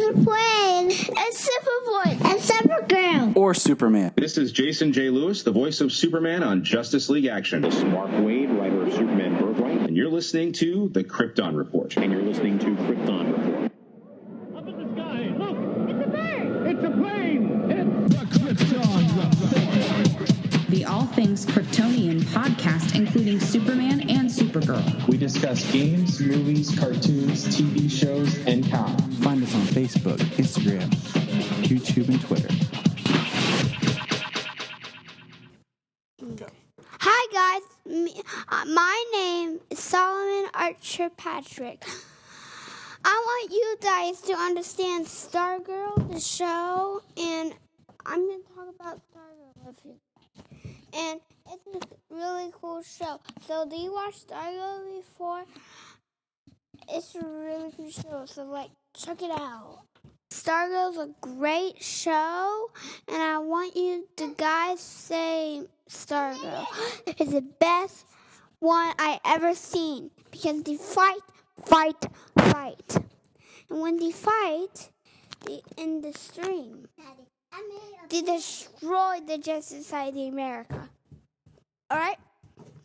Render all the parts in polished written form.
There's a plane. It's Superboy. And Supergirl. Or Superman. This is Jason J. Lewis, the voice of Superman on Justice League Action. This is Mark Wade, writer of Superman Birthright. And you're listening to The Krypton Report. And you're listening to Krypton Report. Up in the sky, look! It's a bird! It's a plane! It's the Krypton Report! The All Things Kryptonian podcast, including Superman and Supergirl. We discuss games, movies, cartoons, TV shows, and comics. Find us on Facebook, Instagram, YouTube, and Twitter. Hi guys, my name is Solomon Archer Patrick. I want you guys to understand Stargirl, the show, and I'm going to talk about Stargirl with you. And it's a really cool show. So do you watch Stargirl before? It's a really cool show, so check it out. Stargirl's a great show, and I want you to guys say Stargirl is the best one I ever seen because they fight. And when they fight, they in the stream, they destroy the Justice Society of America. Alright?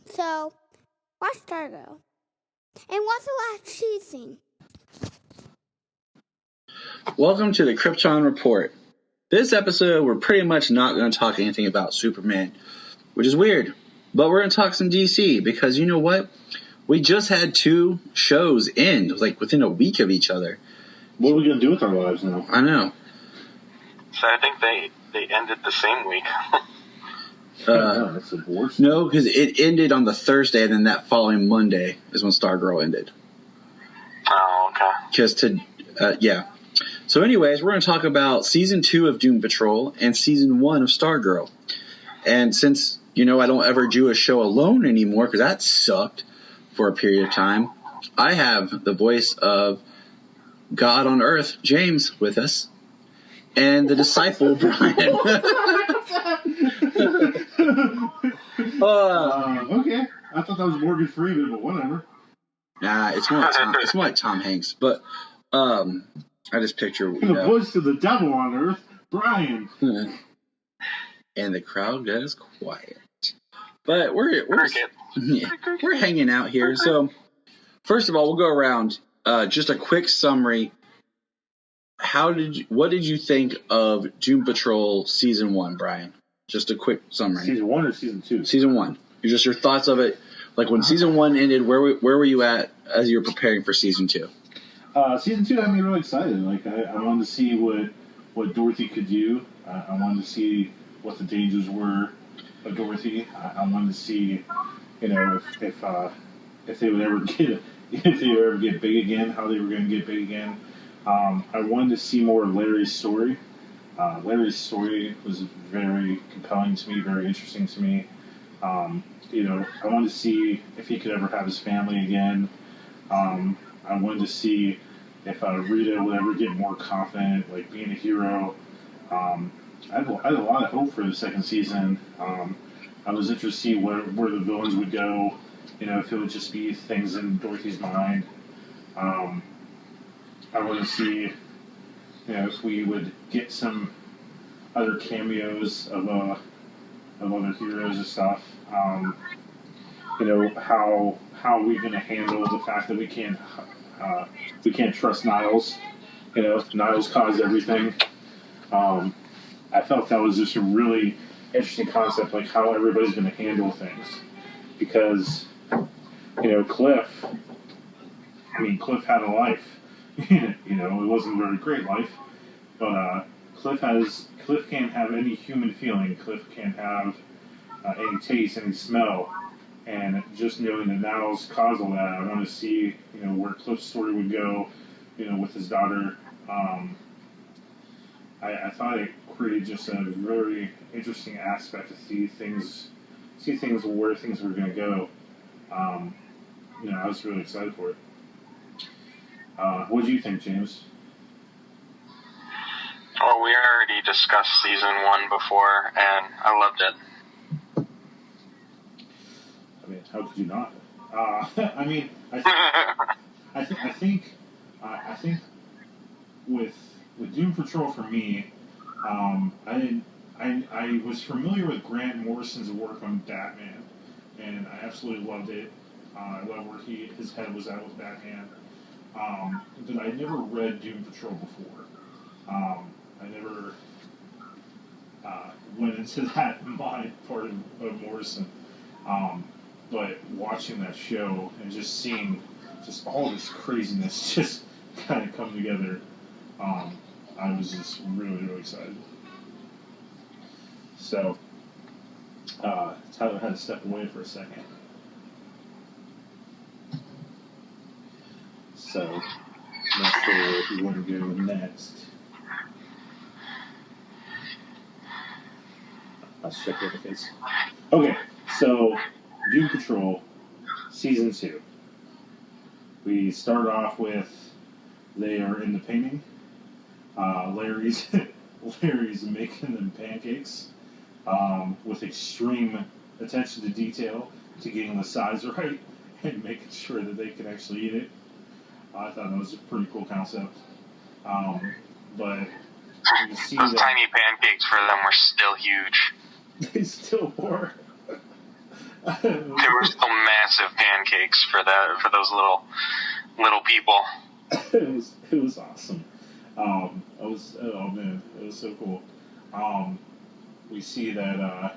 So, watch Stargirl. And what's the last cheese scene? Welcome to the Krypton Report. This episode, we're pretty much not going to talk anything about Superman, which is weird. But we're going to talk some DC, because you know what? We just had 2 shows end, within a week of each other. What are we going to do with our lives now? I know. So I think they ended the same week. That's the worst. No, because it ended on the Thursday, and then that following Monday is when Stargirl ended. Oh, okay. Yeah. So anyways, we're going to talk about Season 2 of Doom Patrol and Season 1 of Stargirl. And since, I don't ever do a show alone anymore, because that sucked for a period of time, I have the voice of God on Earth, James, with us, and the disciple, Bryan. Okay. I thought that was Morgan Freeman, but whatever. Nah, it's more like Tom Hanks. But I just picture the voice of the devil on Earth, Bryan. And the crowd goes quiet. But we're hanging out here. So first of all, we'll go around. Just a quick summary. What did you think of Doom Patrol Season 1, Bryan? Just a quick summary. Season 1 or Season 2? Season 1. Just your thoughts of it. When Season 1 ended, where were you at as you were preparing for Season 2? Season 2 had me really excited. I wanted to see what Dorothy could do. I wanted to see what the dangers were of Dorothy. I wanted to see, if they would ever get big again, how they were going to get big again. I wanted to see more of Larry's story. Larry's story was very compelling to me, very interesting to me. I wanted to see if he could ever have his family again. I wanted to see if Rita would ever get more confident, being a hero. I had a lot of hope for the second season. I was interested to see where the villains would go, if it would just be things in Dorothy's mind. I want to see, if we would get some other cameos of other heroes and stuff. How are we going to handle the fact that we can't trust Niles? Niles caused everything. I felt that was just a really interesting concept, how everybody's going to handle things, because Cliff had a life. It wasn't a very great life, but Cliff can't have any human feeling. Cliff can't have any taste, any smell. And just knowing that Niles caused all that, I want to see, where Cliff's story would go, with his daughter. I thought it created just a very interesting aspect to see things where things were going to go. I was really excited for it. What do you think, James? Well, we already discussed Season 1 before, and I loved it. How could you not? I think with with Doom Patrol for me, I was familiar with Grant Morrison's work on Batman, and I absolutely loved it. I love where his head was at with Batman. But I never read Doom Patrol before. I never went into that mind part of Morrison. But watching that show and just seeing just all this craziness just kind of come together, I was just really, really excited. So, Tyler had to step away for a second. So, not sure where he want to go next. Let's check the face. Okay, so Doom Patrol Season 2. We start off with they are in the painting. Larry's making them pancakes with extreme attention to detail to getting the size right and making sure that they can actually eat it. I thought that was a pretty cool concept. But you see those that tiny pancakes for them were still huge. they still were. They were still massive pancakes for those little people. It was awesome. It was so cool. We see that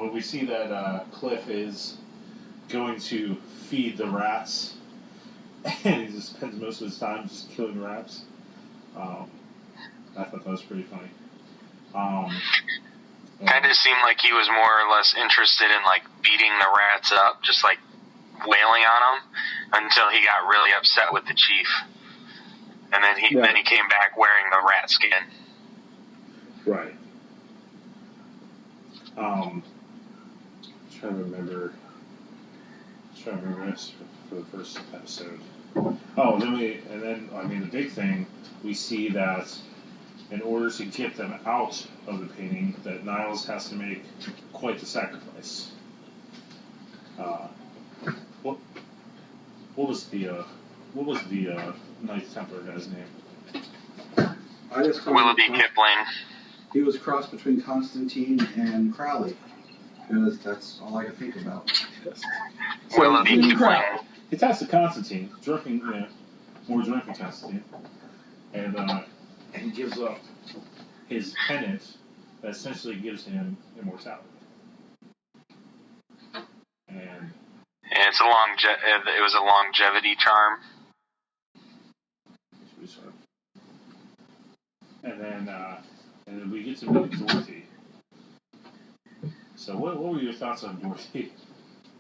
we see that Cliff is going to feed the rats, and he just spends most of his time just killing rats. I thought that was pretty funny. Kind of seemed like he was more or less interested in like beating the rats up, just like wailing on them until he got really upset with the chief, and then he came back wearing the rat skin. Right. Trying to remember this for the first episode. Oh, the big thing, we see that in order to get them out of the painting, that Niles has to make quite the sacrifice. What was the Ninth Templar guy's name? I just Willoughby Kipling. He was crossed between Constantine and Crowley, because that's all I could think about. Willoughby Kipling. He talks to Constantine, more drunken Constantine, and he gives up his pendant that essentially gives him immortality. And it was a longevity charm. And then we get to meet Dorothy. So what were your thoughts on Dorothy?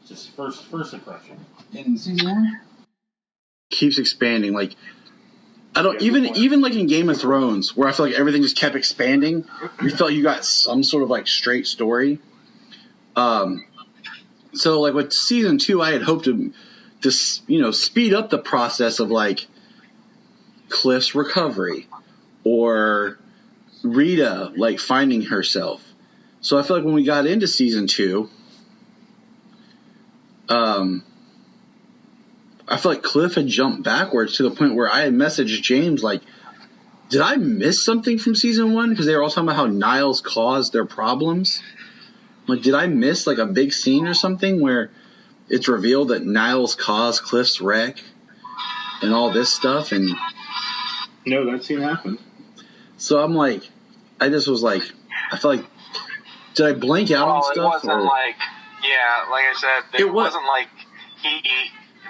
Just first impression. In season 1? Keeps expanding. Like, I don't even like in Game of Thrones, where I feel like everything just kept expanding. You felt you got some sort of like straight story. So like with season 2, I had hoped to speed up the process of like Cliff's recovery or Rita like finding herself. So I feel like when we got into season 2, I feel like Cliff had jumped backwards to the point where I had messaged James like, did I miss something from season 1? Because they were all talking about how Niles caused their problems. Like, did I miss like a big scene or something where it's revealed that Niles caused Cliff's wreck and all this stuff? And no, that scene happened. So I'm like, I just was like, I feel like, did I blank out on stuff? It wasn't like I said, it wasn't like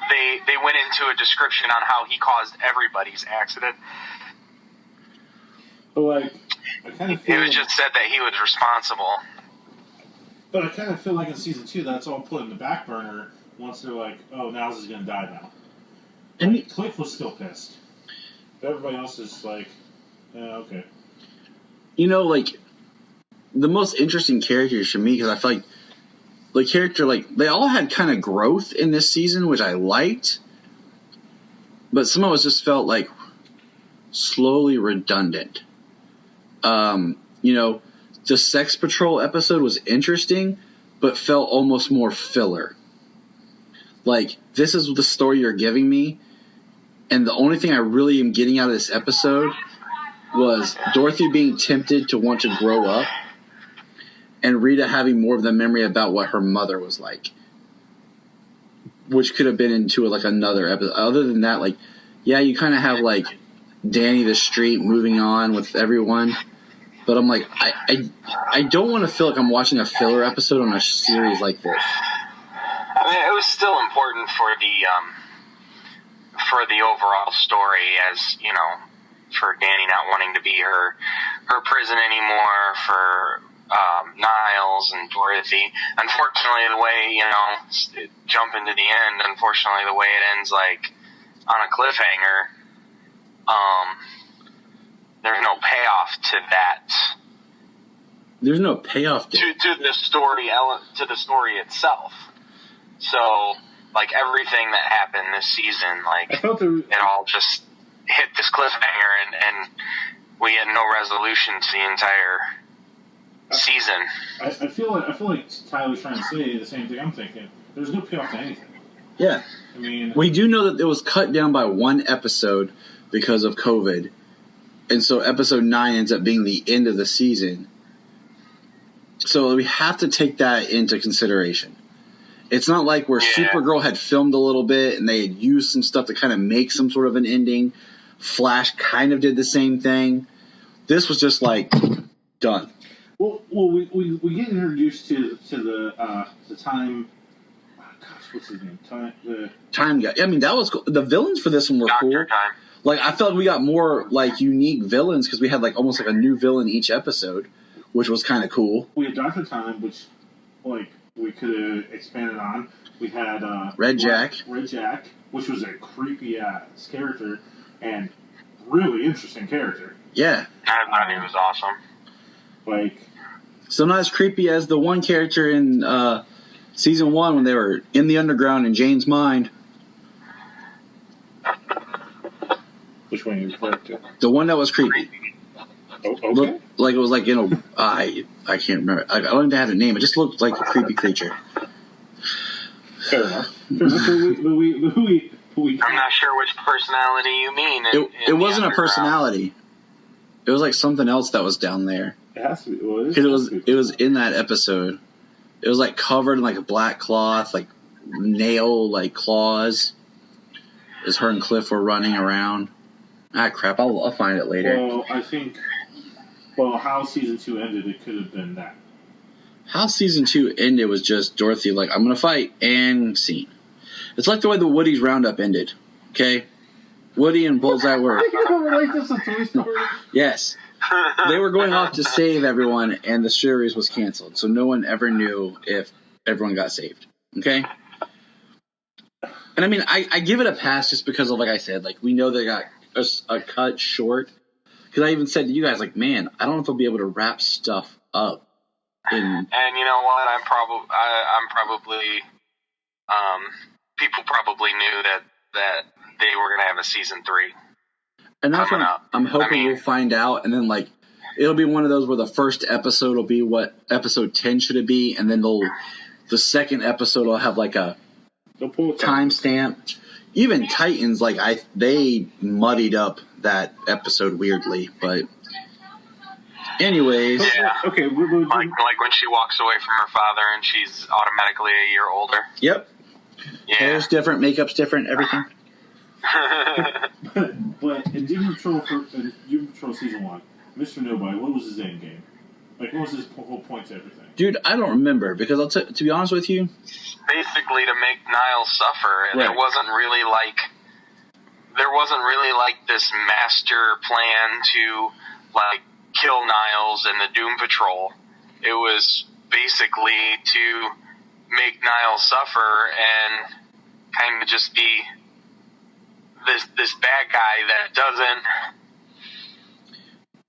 they went into a description on how he caused everybody's accident. But like, I kind of feel it was just said that he was responsible. But I kind of feel like in season 2, that's all put in the back burner once they're like, oh, Niles is going to die now. And Cliff was still pissed. But everybody else is like, yeah, okay. Like, the most interesting characters to me, because I feel like the character, like, they all had kind of growth in this season, which I liked. But some of it just felt like slowly redundant. The Sex Patrol episode was interesting, but felt almost more filler. Like, this is the story you're giving me, And the only thing I really am getting out of this episode was Dorothy being tempted to want to grow up, and Rita having more of the memory about what her mother was like, which could have been into like another episode. Other than that, like, yeah, you kind of have like Danny the Street moving on with everyone, but I'm like, I don't want to feel like I'm watching a filler episode on a series like this. I mean, it was still important for the overall story, as you know, for Danny not wanting to be her prison anymore, for Niles and Dorothy. Unfortunately, the way, jump into the end, unfortunately, the way it ends, like, on a cliffhanger, there's no payoff to that. There's no payoff to the story itself. So, like, everything that happened this season, like, it all just hit this cliffhanger, and we had no resolution to the entire season. I feel like Tyler's trying to say the same thing I'm thinking. There's no payoff to anything. Yeah. I mean, we do know that it was cut down by one episode because of COVID, and so episode 9 ends up being the end of the season. So we have to take that into consideration. It's not like where Supergirl had filmed a little bit and they had used some stuff to kind of make some sort of an ending. Flash kind of did the same thing. This was just like done. Well, we get introduced to the time. Oh, gosh, what's his name? Time guy. I mean, that was cool. The villains for this one were cool. Time. Like, I felt we got more like unique villains because we had like almost like a new villain each episode, which was kind of cool. We had Dr. Time, which like we could have expanded on. We had Red Jack, which was a creepy ass character and really interesting character. Yeah, I thought he was awesome. Like, so not as creepy as the one character in season 1 when they were in the underground in Jane's mind. Which one are you referring to? The one that was creepy. Oh, okay. Looked like it was like, I can't remember. I don't even have a name. It just looked like a creepy creature. Fair enough. I'm not sure which personality you mean. It wasn't a personality. It was like something else that was down there. It has to be. Well, it was in that episode. It was like covered in like a black cloth, like nail like claws. As her and Cliff were running around. Ah, crap! I'll find it later. Well, I think. Well, how season 2 ended, it could have been that. How season 2 ended was just Dorothy like, I'm gonna fight, and scene. It's like the way the Woody's Roundup ended. Okay, Woody and Bullseye were. Like this a Toy Story. Yes. They were going off to save everyone, and the series was canceled. So no one ever knew if everyone got saved. Okay? And I mean, I give it a pass just because of, like I said, like, we know they got a cut short. Because I even said to you guys, like, man, I don't know if I'll be able to wrap stuff up. And you know what? I'm probably people probably knew that they were going to have a season 3. And that's what I'm hoping we'll find out, and then like it'll be one of those where the first episode will be what episode 10 should it be, and then the second episode will have like a timestamp. Even Titans, like they muddied up that episode weirdly, but anyways. Yeah. Okay. Like when she walks away from her father and she's automatically a year older. Yep. Yeah. Hair's different, makeup's different, everything. but in Doom Patrol season 1, Mr. Nobody, what was his end game? Like, what was his whole point to everything? Dude, I don't remember because to be honest with you, basically to make Niles suffer, and there wasn't really like this master plan to like kill Niles and the Doom Patrol. It was basically to make Niles suffer and kind of just be this bad guy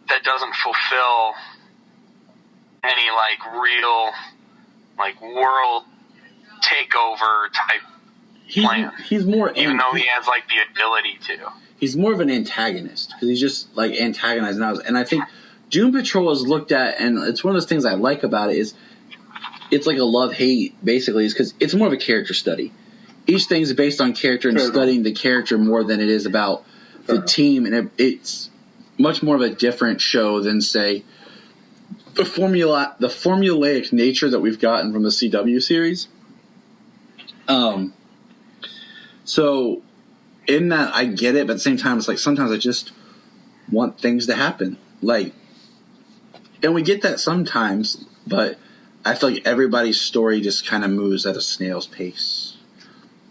that doesn't fulfill any like real like world takeover type plan. He's more even though he has like the ability to. He's more of an antagonist because he's just like antagonizing Niles. And I think Doom Patrol is looked at, and it's one of those things I like about it is it's like a love-hate basically, is because it's more of a character study. each thing is based on character and studying the character more than it is about the team, and it's much more of a different show than, say, the formulaic nature that we've gotten from the CW series. So in that, I get it, but at the same time, it's like sometimes I just want things to happen. Like, and we get that sometimes, but I feel like everybody's story just kind of moves at a snail's pace.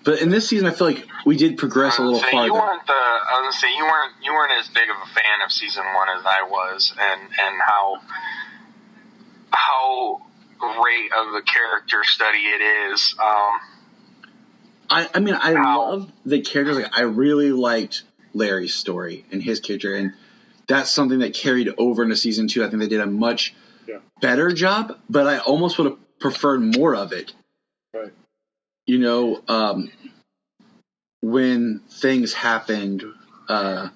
But in this season, I feel like we did progress a little farther. I was gonna say you weren't as big of a fan of season 1 as I was, and how great of a character study it is. I mean, I love the characters. Like, I really liked Larry's story and his character, and that's something that carried over into season 2. I think they did a much better job, but I almost would have preferred more of it. Right. You know, when things happened, the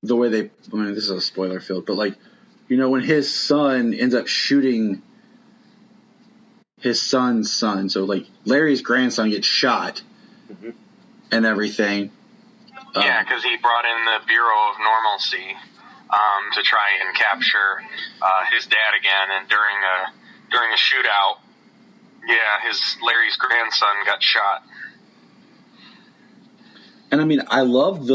way they, I mean, this is a spoiler filled, but like, you know, when his son ends up shooting his son's son, so like Larry's grandson gets shot and everything. Yeah, because he brought in the Bureau of Normalcy to try and capture his dad again, and during a shootout, Larry's grandson got shot. And I mean, I loved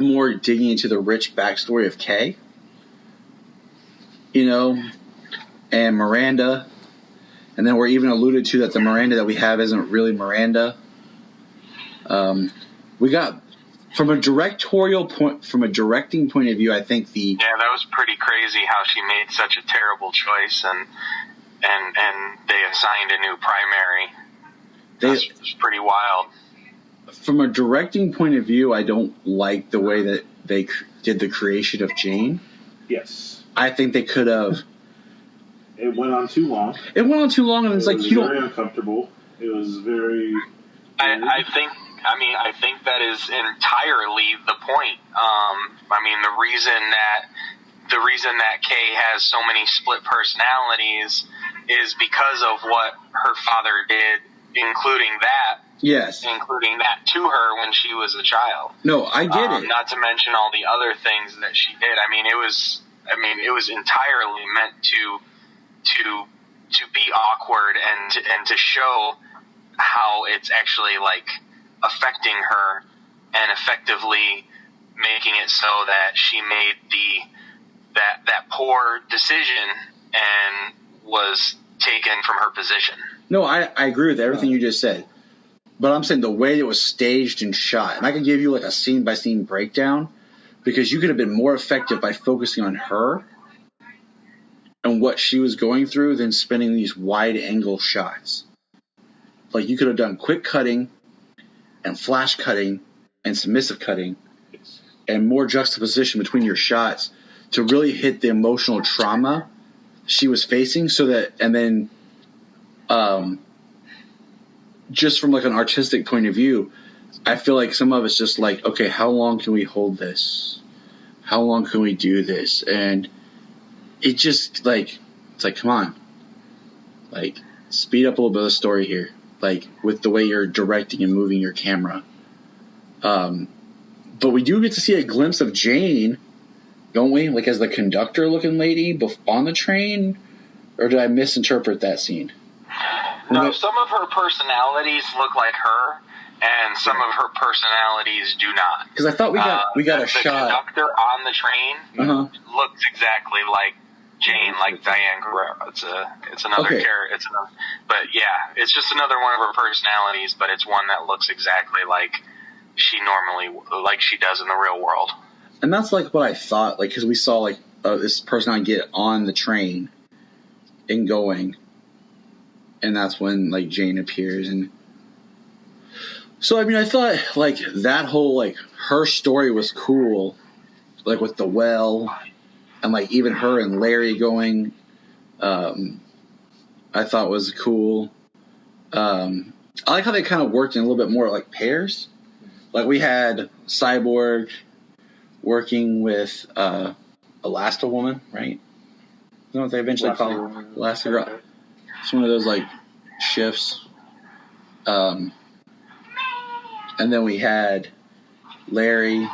more digging into the rich backstory of Kay, you know, and Miranda. And then we're even alluded to that the Miranda that we have isn't really Miranda. We got from a directing point of view, I think that was pretty crazy how she made such a terrible choice, and they assigned a new primary. It's pretty wild. From a directing point of view, I don't like the way that they did the creation of Jane. Yes. I think they could have. It went on too long. And it's like you don't. Very uncomfortable. It was very. I think that is entirely the point. I mean, the reason that Kay has so many split personalities is because of what her father did, including that. Yes. Including that to her when she was a child. No, I get it. Not to mention all the other things that she did. I mean, it was entirely meant to be awkward and to show how it's actually like affecting her and effectively making it so that she made that poor decision and was taken from her position. No, I agree with everything you just said. But I'm saying the way it was staged and shot, and I can give you like a scene-by-scene breakdown, because you could have been more effective by focusing on her and what she was going through than spending these wide-angle shots. Like, you could have done quick cutting and flash cutting and submissive cutting and more juxtaposition between your shots to really hit the emotional trauma she was facing, so that, and then just from like an artistic point of view, I feel like some of it's just like, okay, how long can we hold this? How long can we do this? And it just like, it's like, come on, like speed up a little bit of the story here, like with the way you're directing and moving your camera. But we do get to see a glimpse of Jane, don't we? Like as the conductor looking lady on the train, or did I misinterpret that scene? No, some of her personalities look like her, and some of her personalities do not. Because I thought we got a shot. The conductor on the train looks exactly like Jane, like Diane Guerrero. It's another character. But yeah, it's just another one of her personalities, but it's one that looks exactly like she does in the real world. And that's like what I thought, like because we saw like this person get on the train and going. And that's when, like, Jane appears. And so, I mean, I thought, like, that whole, like, her story was cool. Like, with the well. And, like, even her and Larry going. I thought was cool. I like how they kind of worked in a little bit more, like, pairs. Like, we had Cyborg working with Elasta Woman, right? You know what they eventually call her? Elastigirl. It's one of those, like, shifts. And then we had Larry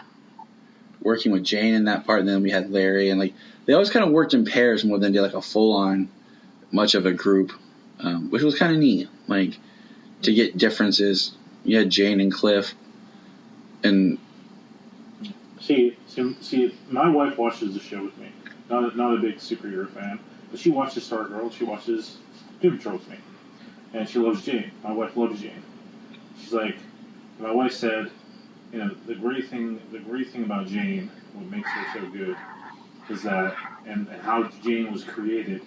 working with Jane in that part, and then we had Larry, and like they always kind of worked in pairs more than did like a full-on much of a group, which was kind of neat. Like to get differences, you had Jane and Cliff, and see, my wife watches the show with me. Not a big superhero fan, but she watches Stargirl. She watches Doom Patrol with me, and she loves Jane. My wife loves Jane. She's like, my wife said, you know, the great thing about Jane, what makes her so good, is that, and how Jane was created,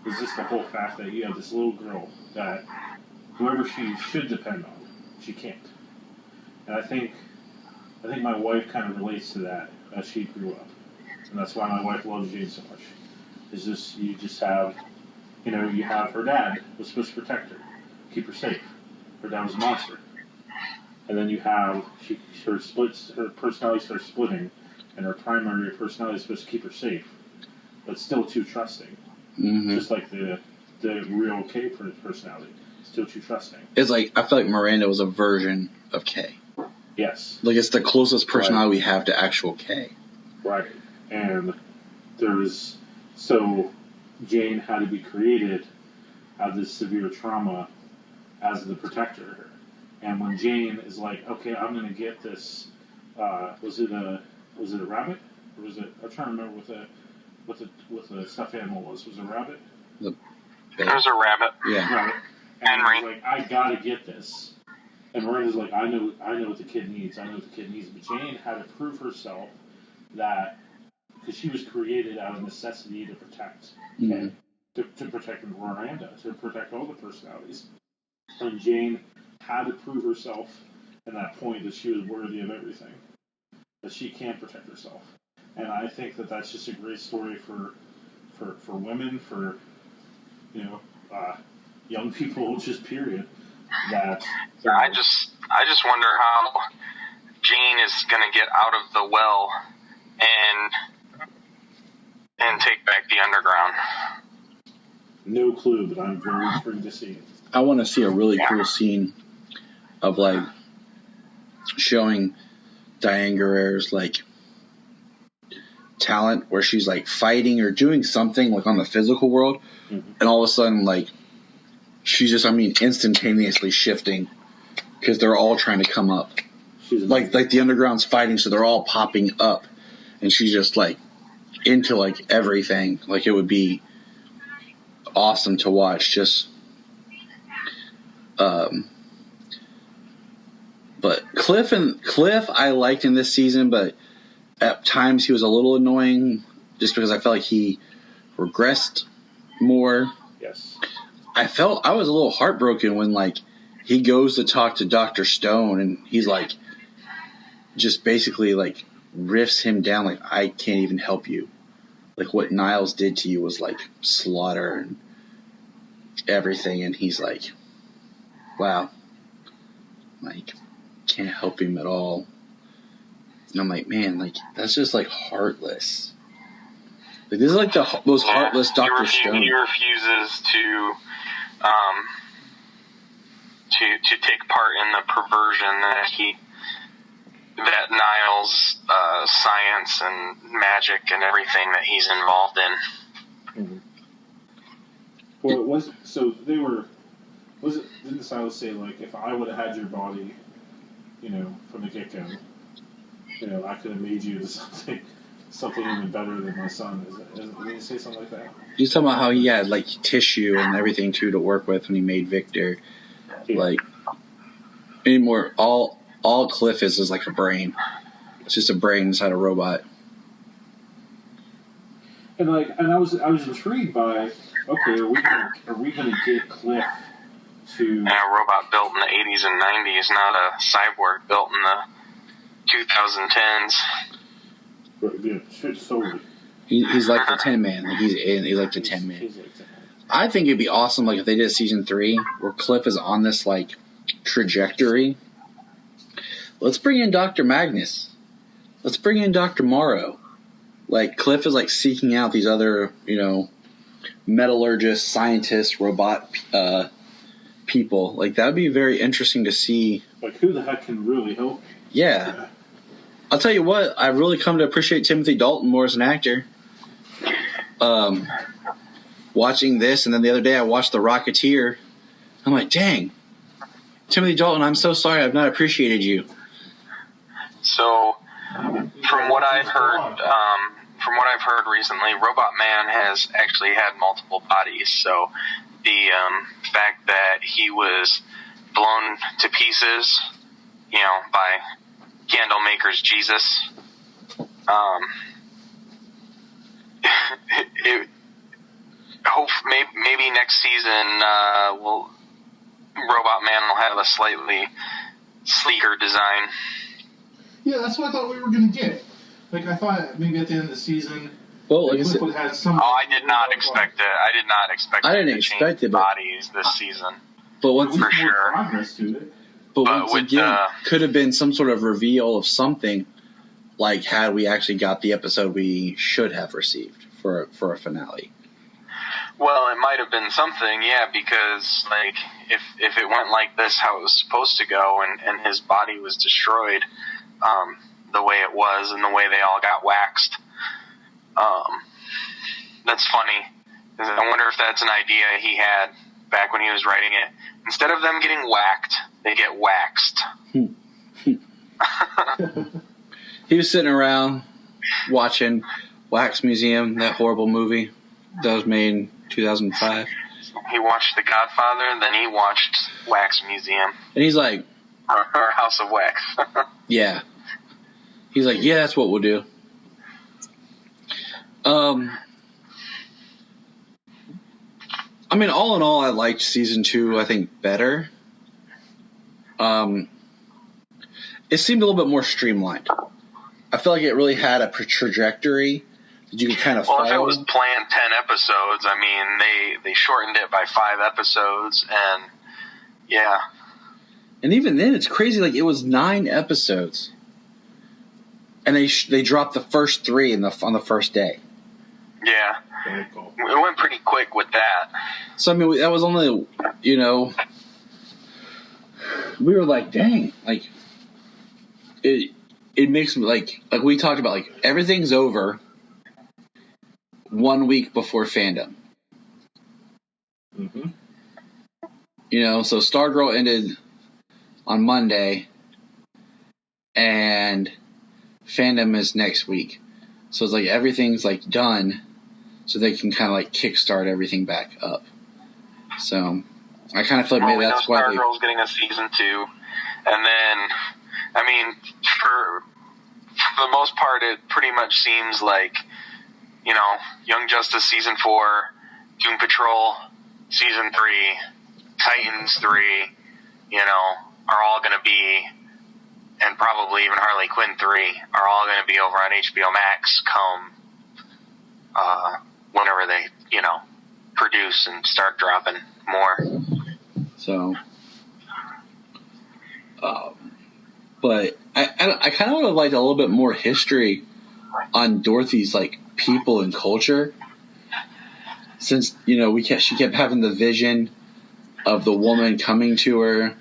is just the whole fact that you have this little girl that whoever she should depend on, she can't. And I think my wife kind of relates to that as she grew up, and that's why my wife loves Jane so much. It's just you have her dad was supposed to protect her, keep her safe. Her dad was a monster. And then you have her personality starts splitting, and her primary personality is supposed to keep her safe, but still too trusting. Mm-hmm. Just like the real K personality, still too trusting. It's like I feel like Miranda was a version of K. Yes. Like it's the closest personality we have to actual K. Right. And so Jane had to be created out of this severe trauma as the protector. And when Jane is like, okay, I'm going to get this, was it a rabbit? Or was it, I'm trying to remember what the stuffed animal was. Was it a rabbit? It was a rabbit. Yeah. Rabbit. And Henry. I was like, I got to get this. And Miranda's like, I know what the kid needs. But Jane had to prove herself that, because she was created out of necessity to protect, mm-hmm. to protect Miranda, to protect all the personalities. And Jane had to prove herself at that point that she was worthy of everything, that she can protect herself. And I think that that's just a great story for women, for young people, just period. That I just wonder how Jane is going to get out of the well and take back the underground. No clue, but I'm very intrigued to see it. I want to see a really cool scene of like showing Diane Guerrero's like talent where she's like fighting or doing something like on the physical world, mm-hmm. and all of a sudden like she's just instantaneously shifting because they're all trying to come up. Like the underground's fighting, so they're all popping up, and she's just like into like everything. Like it would be awesome to watch. Just but Cliff I liked in this season, but at times he was a little annoying just because I felt like he regressed more. Yes. I was a little heartbroken when like he goes to talk to Dr. Stone and he's like just basically like riffs him down like, I can't even help you. Like what Niles did to you was like slaughter and everything, and he's like, wow, like can't help him at all. And I'm like, man, like that's just like heartless. Like this is like the most heartless Dr. Stone. He refuses to take part in the perversion that Niles' science and magic and everything that he's involved in. Mm-hmm. Well, didn't Silas say, like, if I would have had your body, from the get-go, I could have made you into something even better than my son. Did he say something like that? He's talking about how he had, like, tissue and everything, too, to work with when he made Victor. Yeah. Like, anymore, all Cliff is like a brain. It's just a brain inside a robot. And I was intrigued by, okay, are we gonna get Cliff to a robot built in the 80s and 90s, not a cyborg built in the 2010s. Yeah, solely. He's like the Tin Man. Like he's like the Tin Man. I think it'd be awesome, like if they did season 3 where Cliff is on this like trajectory. Let's bring in Dr. Magnus. Let's bring in Dr. Morrow. Like Cliff is like seeking out these other, metallurgists, scientists, robot people. Like, that would be very interesting to see. Like, who the heck can really help me? Yeah. I'll tell you what, I've really come to appreciate Timothy Dalton more as an actor. Watching this, and then the other day I watched The Rocketeer. I'm like, dang, Timothy Dalton, I'm so sorry I've not appreciated you. So, from what I've heard recently, Robot Man has actually had multiple bodies. So, the fact that he was blown to pieces, by Candlemaker's Jesus, maybe next season, Robot Man will have a slightly sleeker design. Yeah, that's what I thought we were going to get. Like, I thought maybe at the end of the season, well, like Cliff would have some. I did not expect it. I did not expect. I didn't expect it, bodies this season. But once for sure. Progress to it. But once again, could have been some sort of reveal of something. Like, had we actually got the episode we should have received for a finale. Well, it might have been something, yeah, because, like, if it went like this, how it was supposed to go, and his body was destroyed, the way it was, and the way they all got waxed, that's funny. I wonder if that's an idea he had back when he was writing it. Instead of them getting whacked, they get waxed. He was sitting around watching Wax Museum, that horrible movie that was made in 2005. He watched The Godfather, then he watched Wax Museum. And he's like... Or House of Wax. Yeah. He's like, yeah, that's what we'll do. I mean, all in all, I liked season 2, I think, better. It seemed a little bit more streamlined. I feel like it really had a trajectory that you could kind of follow. Well, if it was planned 10 episodes, I mean, they shortened it by 5 episodes, and yeah. And even then, it's crazy. Like, it was 9 episodes, and they dropped the first 3 on the first day. Yeah, it went pretty quick with that. So I mean, that was only, we were like, dang, like it makes me like we talked about, like, everything's over 1 week before fandom. Mm-hmm. So Stargirl ended on Monday, and fandom is next week. So it's like everything's like done, so they can kind of like kickstart everything back up. So I kind of feel like maybe that's why Stargirl's getting a season 2, and then I mean, for the most part, it pretty much seems like Young Justice season 4, Doom Patrol season 3, Titans 3, are all going to be, and probably even Harley Quinn 3, are all going to be over on HBO Max come whenever they, produce and start dropping more. So, but I kind of would have liked a little bit more history on Dorothy's, like, people and culture, since she kept having the vision of the woman coming to her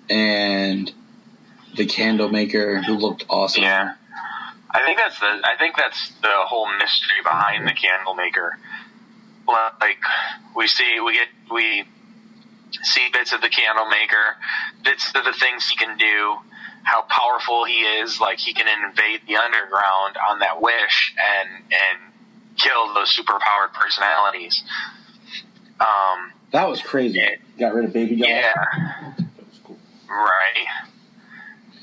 and the candle maker who looked awesome. Yeah, I think that's the whole mystery behind the candle maker. Like, we see bits of the candle maker, bits of the things he can do, how powerful he is. Like, he can invade the underground on that wish and kill those superpowered personalities. That was crazy. Got rid of Baby Doll. Yeah. Right.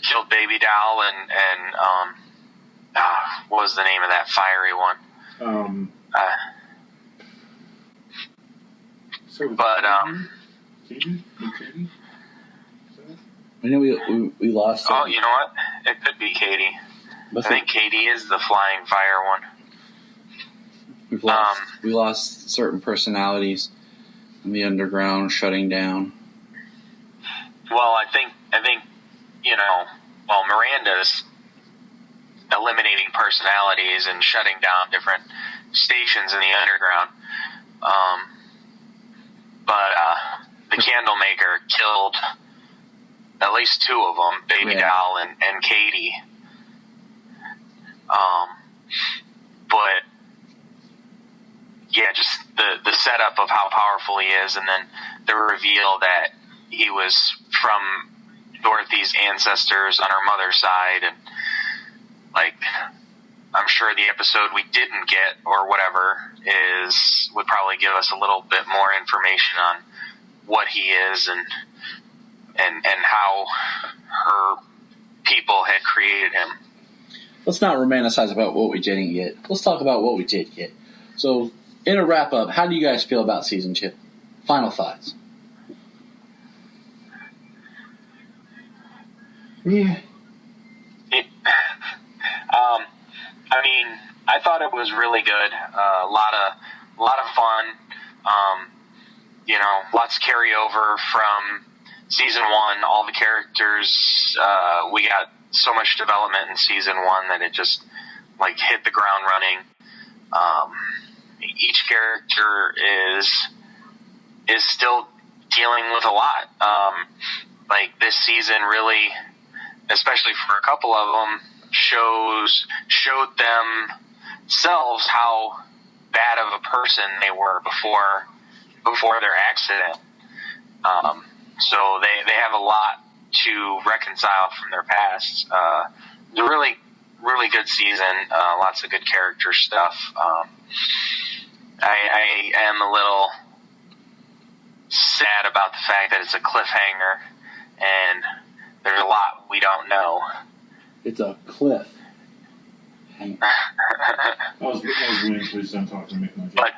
Killed Baby Doll and what was the name of that fiery one? Katie? I know we lost. Oh, you know what? It could be Katie. I think Katie is the flying fire one. We lost certain personalities in the underground, shutting down. Well, I think Miranda's eliminating personalities and shutting down different stations in the underground. But the Candlemaker killed at least two of them, Baby Doll and Katie. But yeah, just the setup of how powerful he is, and then the reveal that he was from Dorothy's ancestors on her mother's side, and like, I'm sure the episode we didn't get or whatever would probably give us a little bit more information on what he is and how her people had created him. Let's not romanticize about what we didn't get. Let's talk about what we did get. So, in a wrap up, how do you guys feel about season 2? Final thoughts. Yeah. I mean, I thought it was really good. A lot of fun. Lots carry over from season 1. All the characters, we got so much development in season 1 that it just hit the ground running. Each character is still dealing with a lot. This season really, especially for a couple of them, showed themselves how bad of a person they were before their accident. So they have a lot to reconcile from their past. It's a really, really good season. Lots of good character stuff. I am a little sad about the fact that it's a cliffhanger and there's a lot we don't know. It's a cliff. I was waiting for you to talk to me. But,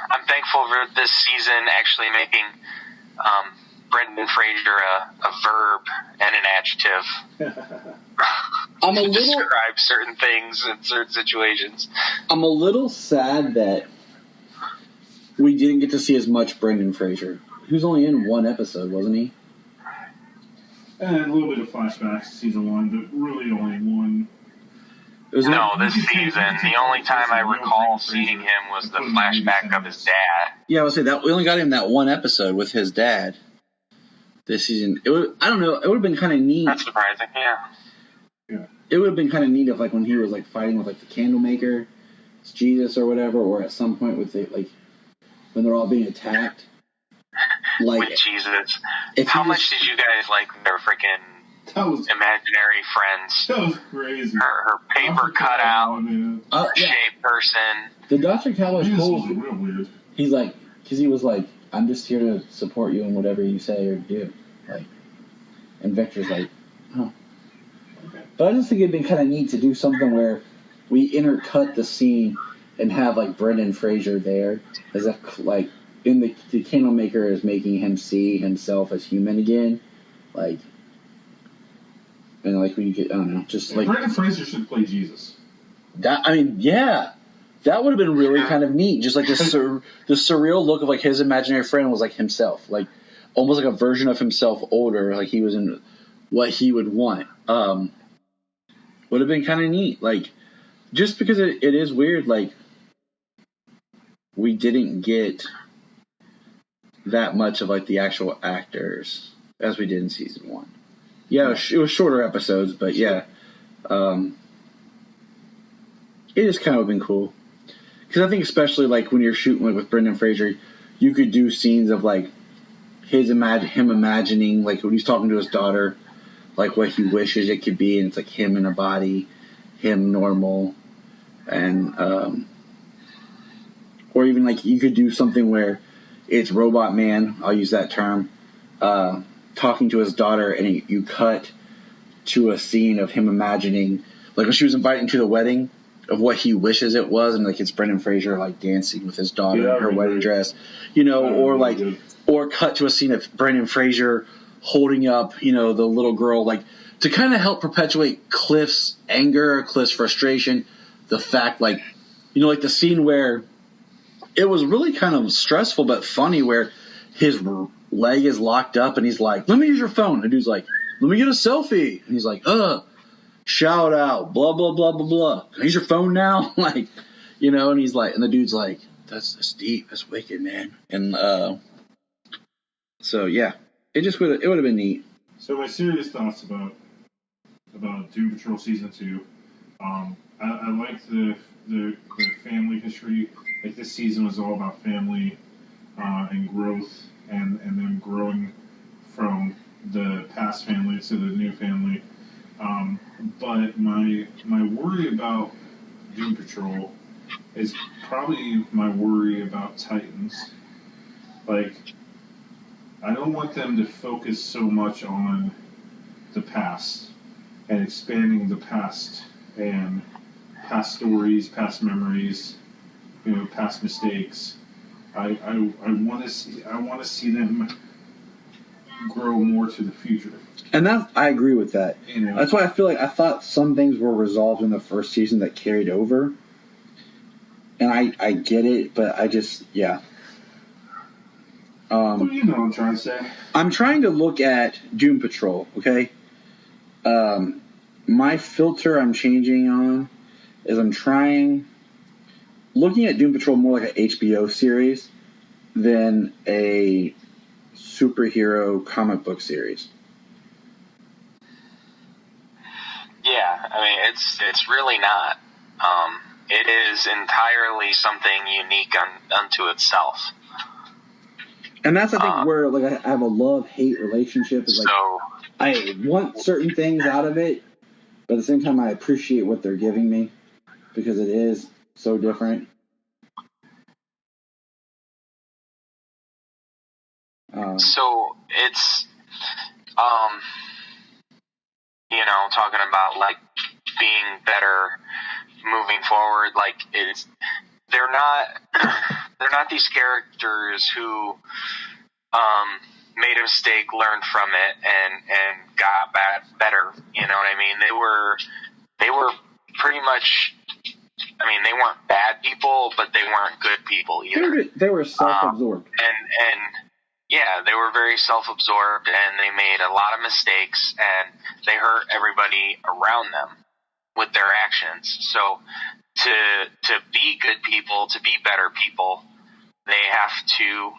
I'm thankful for this season actually making Brendan Fraser a verb and an adjective. I'm a to little describe certain things in certain situations. I'm a little sad that we didn't get to see as much Brendan Fraser. He was only in one episode, wasn't he? And a little bit of flashbacks to season 1, but really only one. This season, the only time I recall seeing him was the flashback of his dad. Yeah, I would say that we only got him that one episode with his dad this season. I don't know. It would have been kind of neat. That's surprising, yeah. It would have been kind of neat if, when he was fighting with the Candlemaker, Jesus or whatever, or at some point with when they're all being attacked. With Jesus. How much did you guys like their freaking imaginary friends? That was crazy. Her paper cutout, shaped person. The Dr. Cal was cool. Was real weird. He's because he was I'm just here to support you in whatever you say or do. And Victor's huh. Okay. But I just think it'd been kind of neat to do something where we intercut the scene and have Brendan Fraser there as if in the Candlemaker is making him see himself as human again, and when you get, I don't know, just Brendan Fraser should play Jesus. That would have been really kind of neat. Just the surreal look of his imaginary friend was himself, almost a version of himself older, he was in what he would want. Would have been kind of neat, just because it is weird, we didn't get that much of the actual actors as we did in season 1. Yeah, it was shorter episodes, but yeah, it just kind of been cool. Because I think especially when you're shooting with Brendan Fraser, you could do scenes of him imagining when he's talking to his daughter, what he wishes it could be, and it's him in a body, him normal, and or even you could do something where it's Robot Man, I'll use that term, talking to his daughter, and you cut to a scene of him imagining, when she was invited to the wedding, of what he wishes it was, and it's Brendan Fraser dancing with his daughter in her wedding dress, or cut to a scene of Brendan Fraser holding up, the little girl, to kind of help perpetuate Cliff's anger, Cliff's frustration, the fact, the scene where it was really kind of stressful but funny, where his leg is locked up and he's like, let me use your phone. And dude's like, let me get a selfie. And he's like, shout out, blah, blah, blah, blah, blah. Can I use your phone now? And he's and the dude's like, that's deep. That's wicked, man. And So yeah, it would have been neat. So my serious thoughts about Doom Patrol season 2. I like the family history. Like this season was all about family and growth and them growing from the past family to the new family. But my worry about Doom Patrol is probably my worry about Titans. Like, I don't want them to focus so much on the past and expanding the past and past stories, past memories, past mistakes. I want to see them grow more to the future. And I agree with that. You know, That's why I thought some things were resolved in the first season that carried over. And I get it, but I just, yeah. Well, you know what I'm trying to say. I'm trying to look at Doom Patrol, okay? My filter I'm changing on is looking at Doom Patrol more like an HBO series than a superhero comic book series. Yeah, I mean, it's really not. It is entirely something unique unto itself. And that's, I think, where like I have a love-hate relationship. Is like, so I want certain things out of it, but at the same time, I appreciate what they're giving me because it is so different. So it's, talking about like being better moving forward. Like they're not these characters who made a mistake, learned from it, and got better. You know what I mean? They were pretty much. I mean, they weren't bad people, but they weren't good people either. They were self-absorbed. And yeah, they were very self-absorbed, and they made a lot of mistakes, and they hurt everybody around them with their actions. So to be good people, to be better people, they have to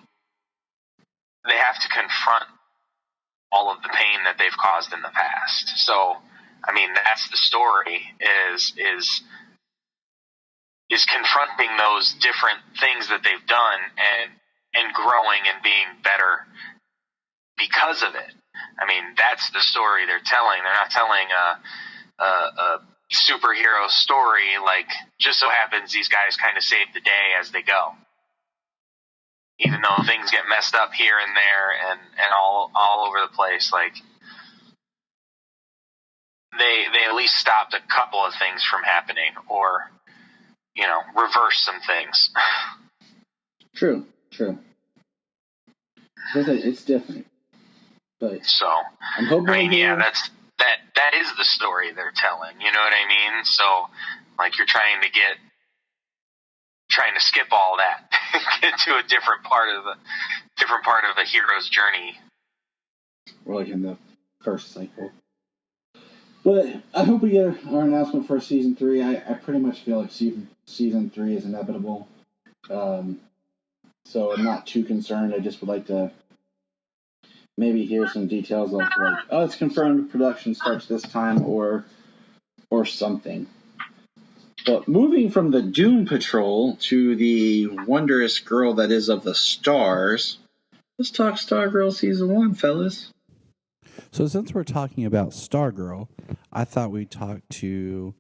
confront all of the pain that they've caused in the past. So, I mean, that's the story is confronting those different things that they've done and growing and being better because of it. I mean, that's the story they're telling. They're not telling a superhero story like just so happens these guys kind of save the day as they go. Even though things get messed up here and there and all over the place, like they at least stopped a couple of things from happening or, reverse some things. True. It's different. But so, I'm hoping that is the story they're telling. You know what I mean? So, like you're trying to skip all that, get to a different part of a hero's journey. We're like in the first cycle. But I hope we get our announcement for season 3. I pretty much feel like season 3 is inevitable. So I'm not too concerned. I just would like to maybe hear some details of like, oh, it's confirmed production starts this time or something. But moving from the Doom Patrol to the wondrous girl that is of the stars, let's talk Stargirl season 1, fellas. So since we're talking about Stargirl, I thought we'd talk to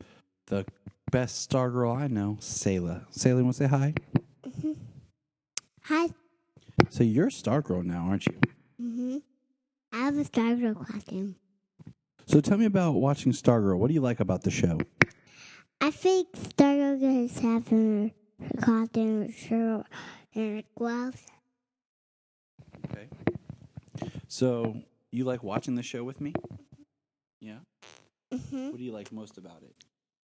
the best Stargirl I know, Sayla. Sayla, want to say hi? Mm-hmm. Hi. So you're Stargirl now, aren't you? Mm-hmm. I have a Stargirl costume. So tell me about watching Stargirl. What do you like about the show? I think Stargirl is having her costume, her shirt, and her gloves. Okay. So you like watching the show with me? Yeah? Mm-hmm. What do you like most about it?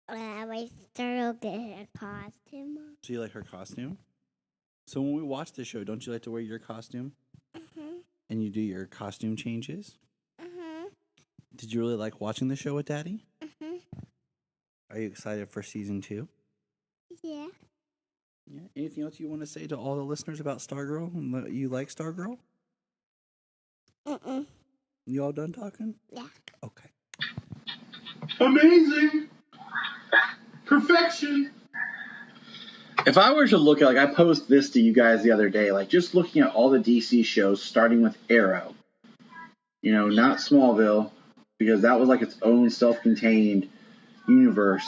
I like Stargirl get her costume. So you like her costume? So when we watch the show, don't you like to wear your costume? Mm-hmm. And you do your costume changes? Mm-hmm. Did you really like watching the show with Daddy? Mm-hmm. Are you excited for season 2? Yeah. Yeah. Anything else you want to say to all the listeners about Stargirl and that you like Stargirl? You all done talking? Yeah. Okay. Amazing. Perfection. If I were to look at, like, I posed this to you guys the other day, like, just looking at all the DC shows, starting with Arrow, you know, not Smallville, because that was like its own self-contained universe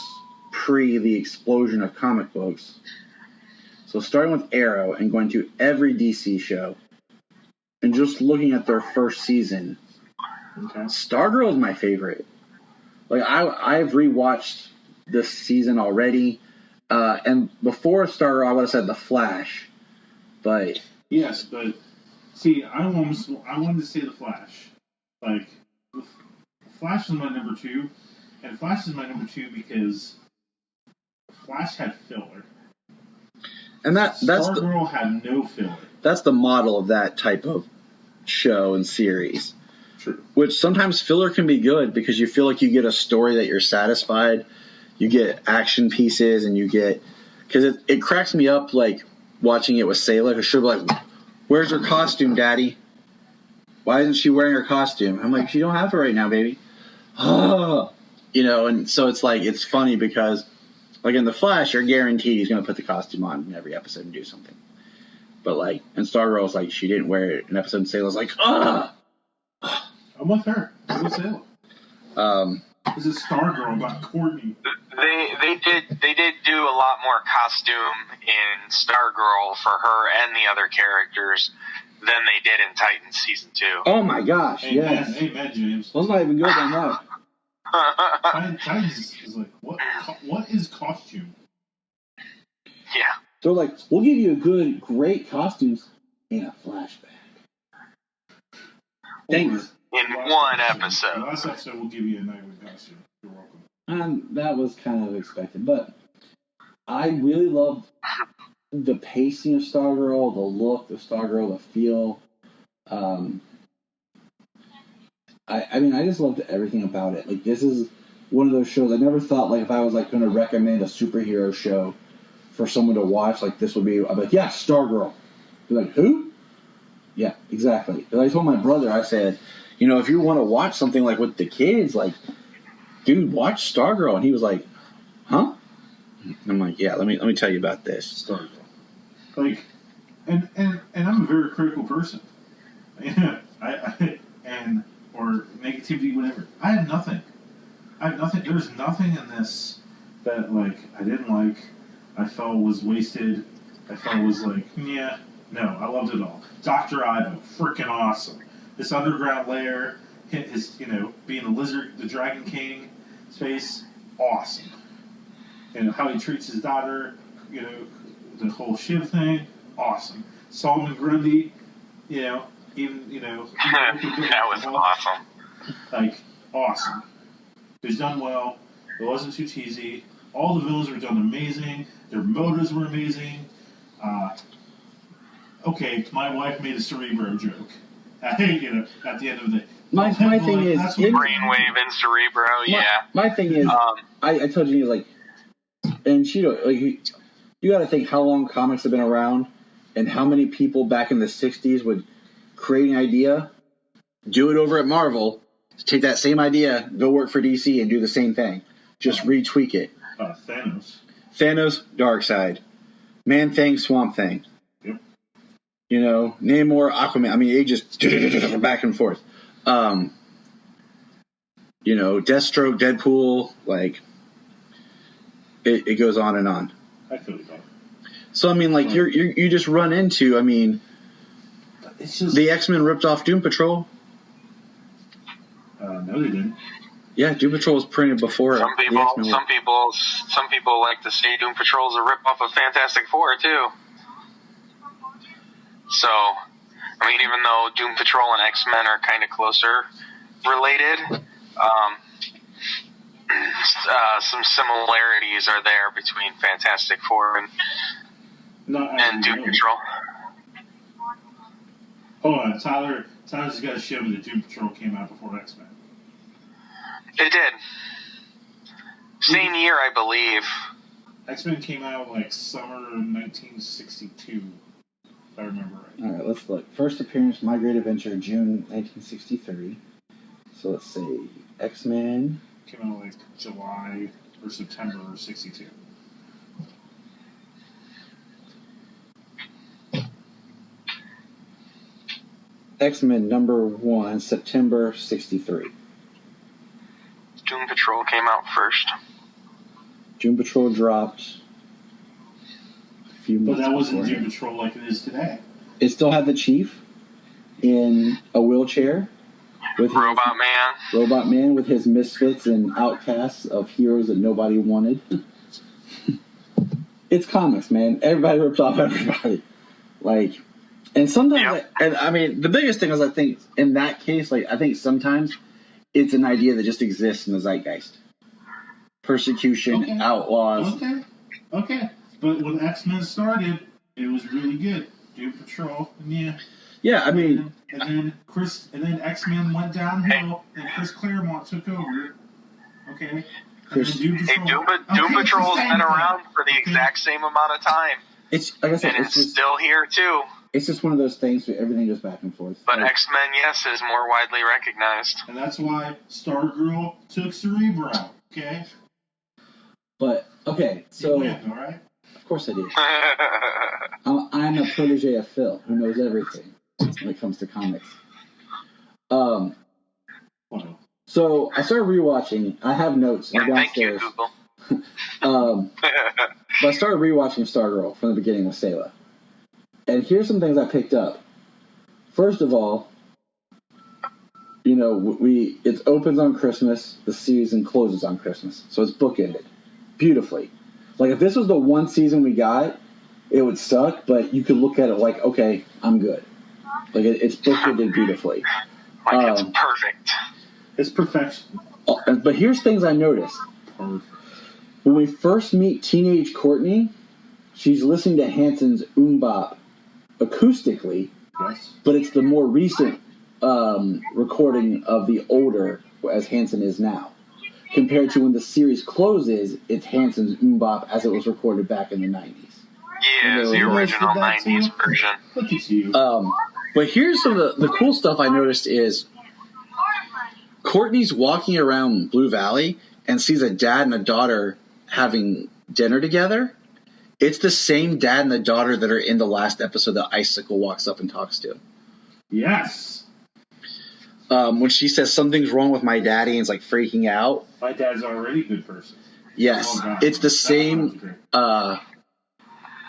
pre the explosion of comic books. So starting with Arrow and going to every DC show and just looking at their first season, Stargirl is my favorite. Like, I've rewatched this season already. And before Stargirl, I would have said The Flash, but Yes, but see, I wanted to say The Flash. Like, The Flash is my number 2, and Flash is my number 2 because Flash had filler. and that's Stargirl had no filler. That's the model of that type of show and series. True. Which sometimes filler can be good because you feel like you get a story that you're satisfied. You get action pieces, and you get, because it cracks me up, like watching it with Sayla, because she'll be like, "Where's her costume, Daddy? Why isn't she wearing her costume?" I'm like, "She don't have it right now, baby." You know, and so it's like, it's funny because, like, in The Flash, you're guaranteed he's going to put the costume on in every episode and do something. But, like, in Stargirl's, like, she didn't wear it in an episode, and Sayla's like, I'm with her. I'm with Sayla. This is Stargirl about Courtney. They did do a lot more costume in Stargirl for her and the other characters than they did in Titans season 2. oh my gosh, Amen, yes. amen, James. Let's not even go down that. Titans is like, what is costume? Yeah. They're like, "We'll give you great costumes in a flashback." Thanks. In one episode. The last episode will give you a nightwing costume. You're welcome. That was kind of expected, but I really loved the pacing of Stargirl, the look of Stargirl, the feel. I mean, I just loved everything about it. Like, this is one of those shows I never thought, like, if I was, like, going to recommend a superhero show for someone to watch, like, this would be, I'd be like, yeah, Stargirl. Be like, who? Yeah, exactly. And I told my brother, I said, you know, if you want to watch something, like, with the kids, like, dude, watch Stargirl. And he was like, huh? And I'm like, yeah, let me tell you about this. Stargirl. Like, and I'm a very critical person. Or negativity, whatever. I have nothing. There's nothing in this that, like, I didn't like. I felt was wasted. I felt was like, yeah, no, I loved it all. Dr. Ivo, freaking awesome. This underground lair, his, you know, being the lizard, the Dragon King space, awesome. And how he treats his daughter, you know, the whole Shiv thing, awesome. Solomon Grundy, you know, even, you know. That was awesome. Like, awesome. It was done well. It wasn't too cheesy. All the villains were done amazing. Their motives were amazing. Okay, my wife made a Cerebro joke. You know, at the end of the day. My thing is, Brainwave and Cerebro, yeah. My thing is, I told you, like, and Cheeto, like, you got to think how long comics have been around, and how many people back in the '60s would create an idea, do it over at Marvel, take that same idea, go work for DC, and do the same thing, just retweak it. Thanos, Darkseid, Man-Thing, Swamp Thing. Yep. You know, Namor, Aquaman. I mean, it just back and forth. You know, Deathstroke, Deadpool, like, it goes on and on. I feel it. So I mean, like, you just run into, I mean, it's just, the X-Men ripped off Doom Patrol. No, they didn't. Yeah, Doom Patrol was printed before. Some people like to say Doom Patrol is a rip-off of Fantastic Four too. So, I mean, even though Doom Patrol and X-Men are kind of closer related, some similarities are there between Fantastic Four and Doom Patrol. Hold on, Tyler's got to show me that Doom Patrol came out before X-Men. It did. Same year, I believe. X-Men came out like summer of 1962, if I remember right. All right, let's look. First appearance, My Great Adventure, June 1963. So let's see. X-Men. Came out like July or September of 62. X-Men #1, September 63. Doom Patrol came out first. Doom Patrol dropped a few months But that wasn't before. Doom Patrol like it is today. It still had the Chief in a wheelchair with his Robot Man with his misfits and outcasts of heroes that nobody wanted. It's comics, man. Everybody rips off everybody. Like, and sometimes, and I mean, the biggest thing is I think in that case, like, I think sometimes it's an idea that just exists in the zeitgeist. Persecution, outlaws. Okay. But when X-Men started, it was really good. Doom Patrol, and yeah, I mean, and then X-Men went downhill, and Chris Claremont took over. Okay. Doom Patrol's been around for the exact same amount of time. It's like I said, and it's still here too. It's just one of those things where everything goes back and forth. But X-Men, yes, is more widely recognized. And that's why Stargirl took Cerebro, okay? But, okay, so... You win, all right? Of course I did. I'm a protege of Phil, who knows everything when it comes to comics. So, I started rewatching. I have notes downstairs. Thank you, Google. But I started rewatching Stargirl from the beginning with Sayla. And here's some things I picked up. First of all, you know, it opens on Christmas, the season closes on Christmas. So it's bookended beautifully. Like, if this was the one season we got, it would suck, but you could look at it like, okay, I'm good. Like, it's bookended beautifully. Like, it's perfect. It's perfection. But here's things I noticed. When we first meet teenage Courtney, she's listening to Hanson's Bop acoustically, yes, but it's the more recent recording of the older as Hanson is now. Compared to when the series closes, it's Hanson's Bop as it was recorded back in the 90s. Yeah, it's the original 90s version. Look at you. But here's some of the cool stuff I noticed is Courtney's walking around Blue Valley and sees a dad and a daughter having dinner together. It's the same dad and the daughter that are in the last episode that Icicle walks up and talks to. Yes. When she says something's wrong with my daddy and is like freaking out. My dad's already a good person. Yes, it's the same.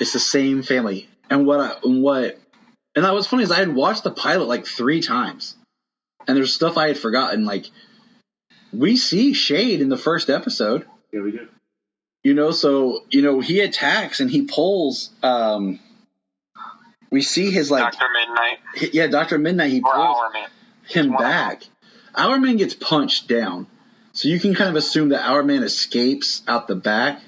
It's the same family. And what was funny is I had watched the pilot like 3 times, and there's stuff I had forgotten. Like, we see Shade in the first episode. Yeah, we do. You know, so, you know, he attacks and he pulls, we see his, like... Dr. Midnight. Yeah, Dr. Midnight, he pulls him back. Hourman gets punched down. So you can kind of assume that Hourman escapes out the back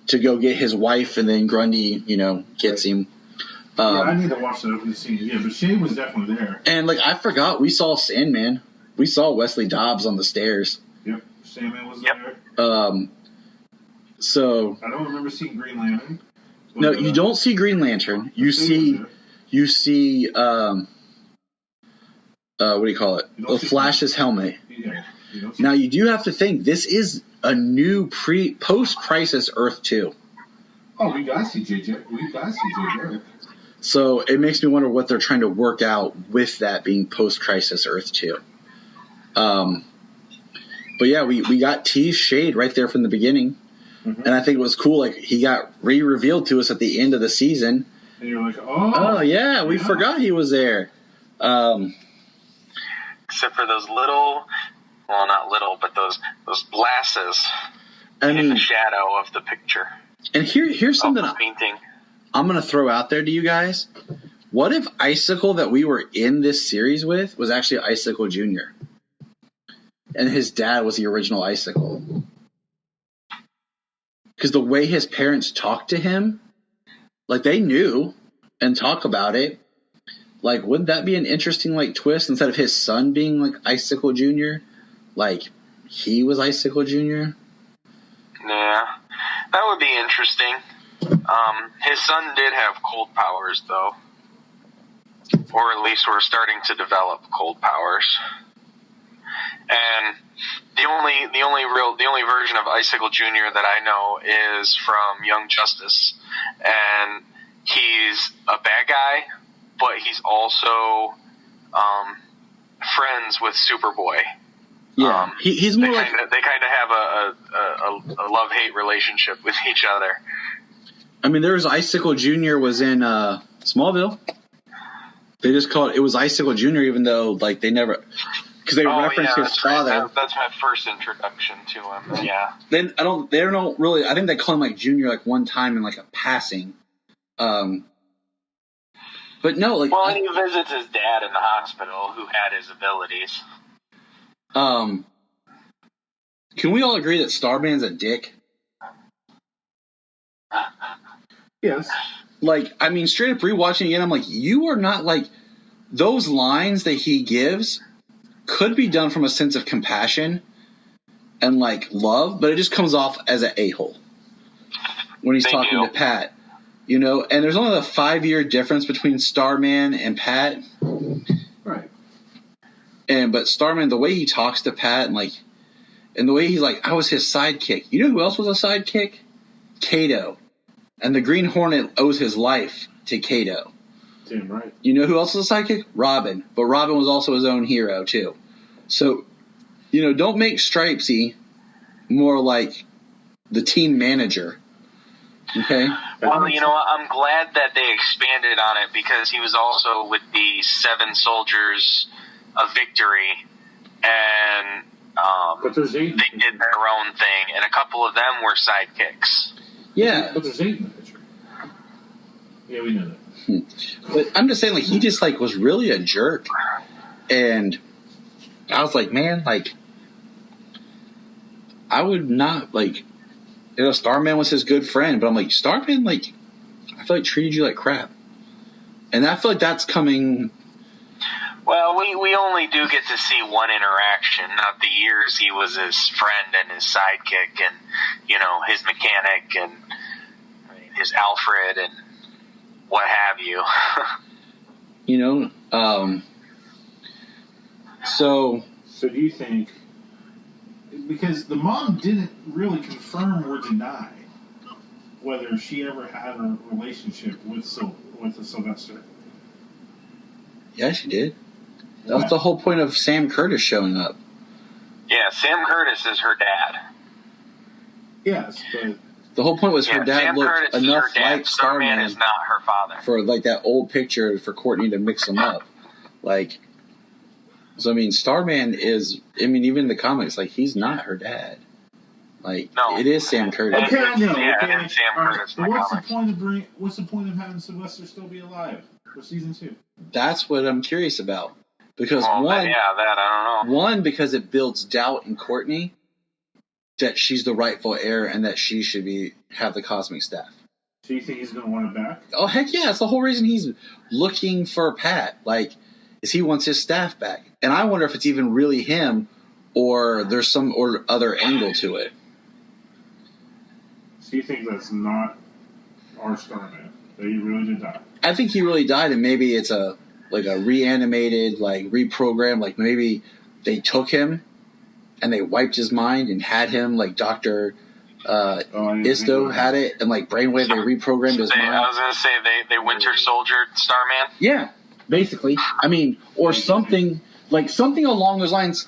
to go get his wife, and then Grundy, you know, gets him. Yeah, I need to watch that opening scene. Yeah, but Shade was definitely there. And, like, I forgot, we saw Sandman. We saw Wesley Dobbs on the stairs. Yep, Sandman was there. So I don't remember seeing Green Lantern. No, you don't see Green Lantern. You see what do you call it? Flash's helmet. Yeah, now you do have to think this is a new post-crisis Earth 2. Oh, we gotta see JJ. So it makes me wonder what they're trying to work out with that being post-crisis Earth 2. But yeah, we got teased Shade right there from the beginning. Mm-hmm. And I think it was cool, like, he got revealed to us at the end of the season. And you're like, oh yeah, we forgot he was there. Except for those little, well, not little, but those glasses in the shadow of the picture. And here's something painting. I'm going to throw out there to you guys. What if Icicle that we were in this series with was actually Icicle Jr.? And his dad was the original Icicle? Because the way his parents talked to him, like, they knew and talk about it. Like, wouldn't that be an interesting, like, twist? Instead of his son being, like, Icicle Jr., like, he was Icicle Jr.? Yeah, that would be interesting. His son did have cold powers, though. Or at least we're starting to develop cold powers. And the only version of Icicle Jr. that I know is from Young Justice, and he's a bad guy, but he's also friends with Superboy. Yeah, he's more like they kind of have a love-hate relationship with each other. I mean, there was Icicle Jr. was in Smallville. They just called it was Icicle Jr. even though like they never because they referenced his father. Right. That's my first introduction to him. Yeah. Then they don't really. I think they call him like Junior like one time in like a passing. But no, like. Well, and he visits his dad in the hospital, who had his abilities. Can we all agree that Starman's a dick? Yes. Like, I mean, straight up rewatching again, I'm like, you are not like those lines that he gives could be done from a sense of compassion and like love, but it just comes off as an a-hole when he's talking to Pat, you know. And there's only a 5-year difference between Starman and Pat, right? But Starman, the way he talks to Pat and the way he's like, I was his sidekick. You know who else was a sidekick? Kato. And the Green Hornet owes his life to Kato. Damn right. You know who else was a sidekick? Robin. But Robin was also his own hero, too. So, you know, don't make Stripesy more like the team manager. Okay? Well, you know, I'm glad that they expanded on it because he was also with the 7 Soldiers of Victory. And but there's 8. They did their own thing. And a couple of them were sidekicks. Yeah. But there's 8 in the picture. Yeah, we know that. But I'm just saying, like, he just, like, was really a jerk. And I was like, man, like, I would not, like, you know, Starman was his good friend. But I'm like, Starman, like, I feel like treated you like crap. And I feel like that's coming... Well, we only do get to see one interaction, not the years he was his friend and his sidekick and, you know, his mechanic and his Alfred and what have you. You know, so do you think, because the mom didn't really confirm or deny whether she ever had a relationship with Sylvester? Yeah, she did. That was the whole point of Sam Curtis showing up. Yeah, Sam Curtis is her dad. Yes, but... The whole point was her dad Sam looked Curtis enough is her dad. like Starman is not her father. For, like, that old picture for Courtney to mix them up. Like, so, I mean, Starman is... I mean, even in the comics, like, he's not her dad. Like, no. It is Sam Curtis. Okay, I know. Yeah, okay. it's Sam Curtis in the comics. What's the point of having Sylvester still be alive for season 2? That's what I'm curious about. Because that I don't know. One, because it builds doubt in Courtney that she's the rightful heir and that she should have the cosmic staff. So you think he's going to want it back? Oh, heck yeah. It's the whole reason he's looking for Pat. Like, is he wants his staff back. And I wonder if it's even really him or there's some other angle to it. So you think that's not our Starman? That he really did die? I think he really died, and maybe it's a reanimated, like, reprogrammed, like maybe they took him and they wiped his mind and had him like Dr. Isto had it, and like Brainwave, they reprogrammed his mind. I was going to say they Winter Soldier Starman. Yeah, basically. I mean, or something along those lines.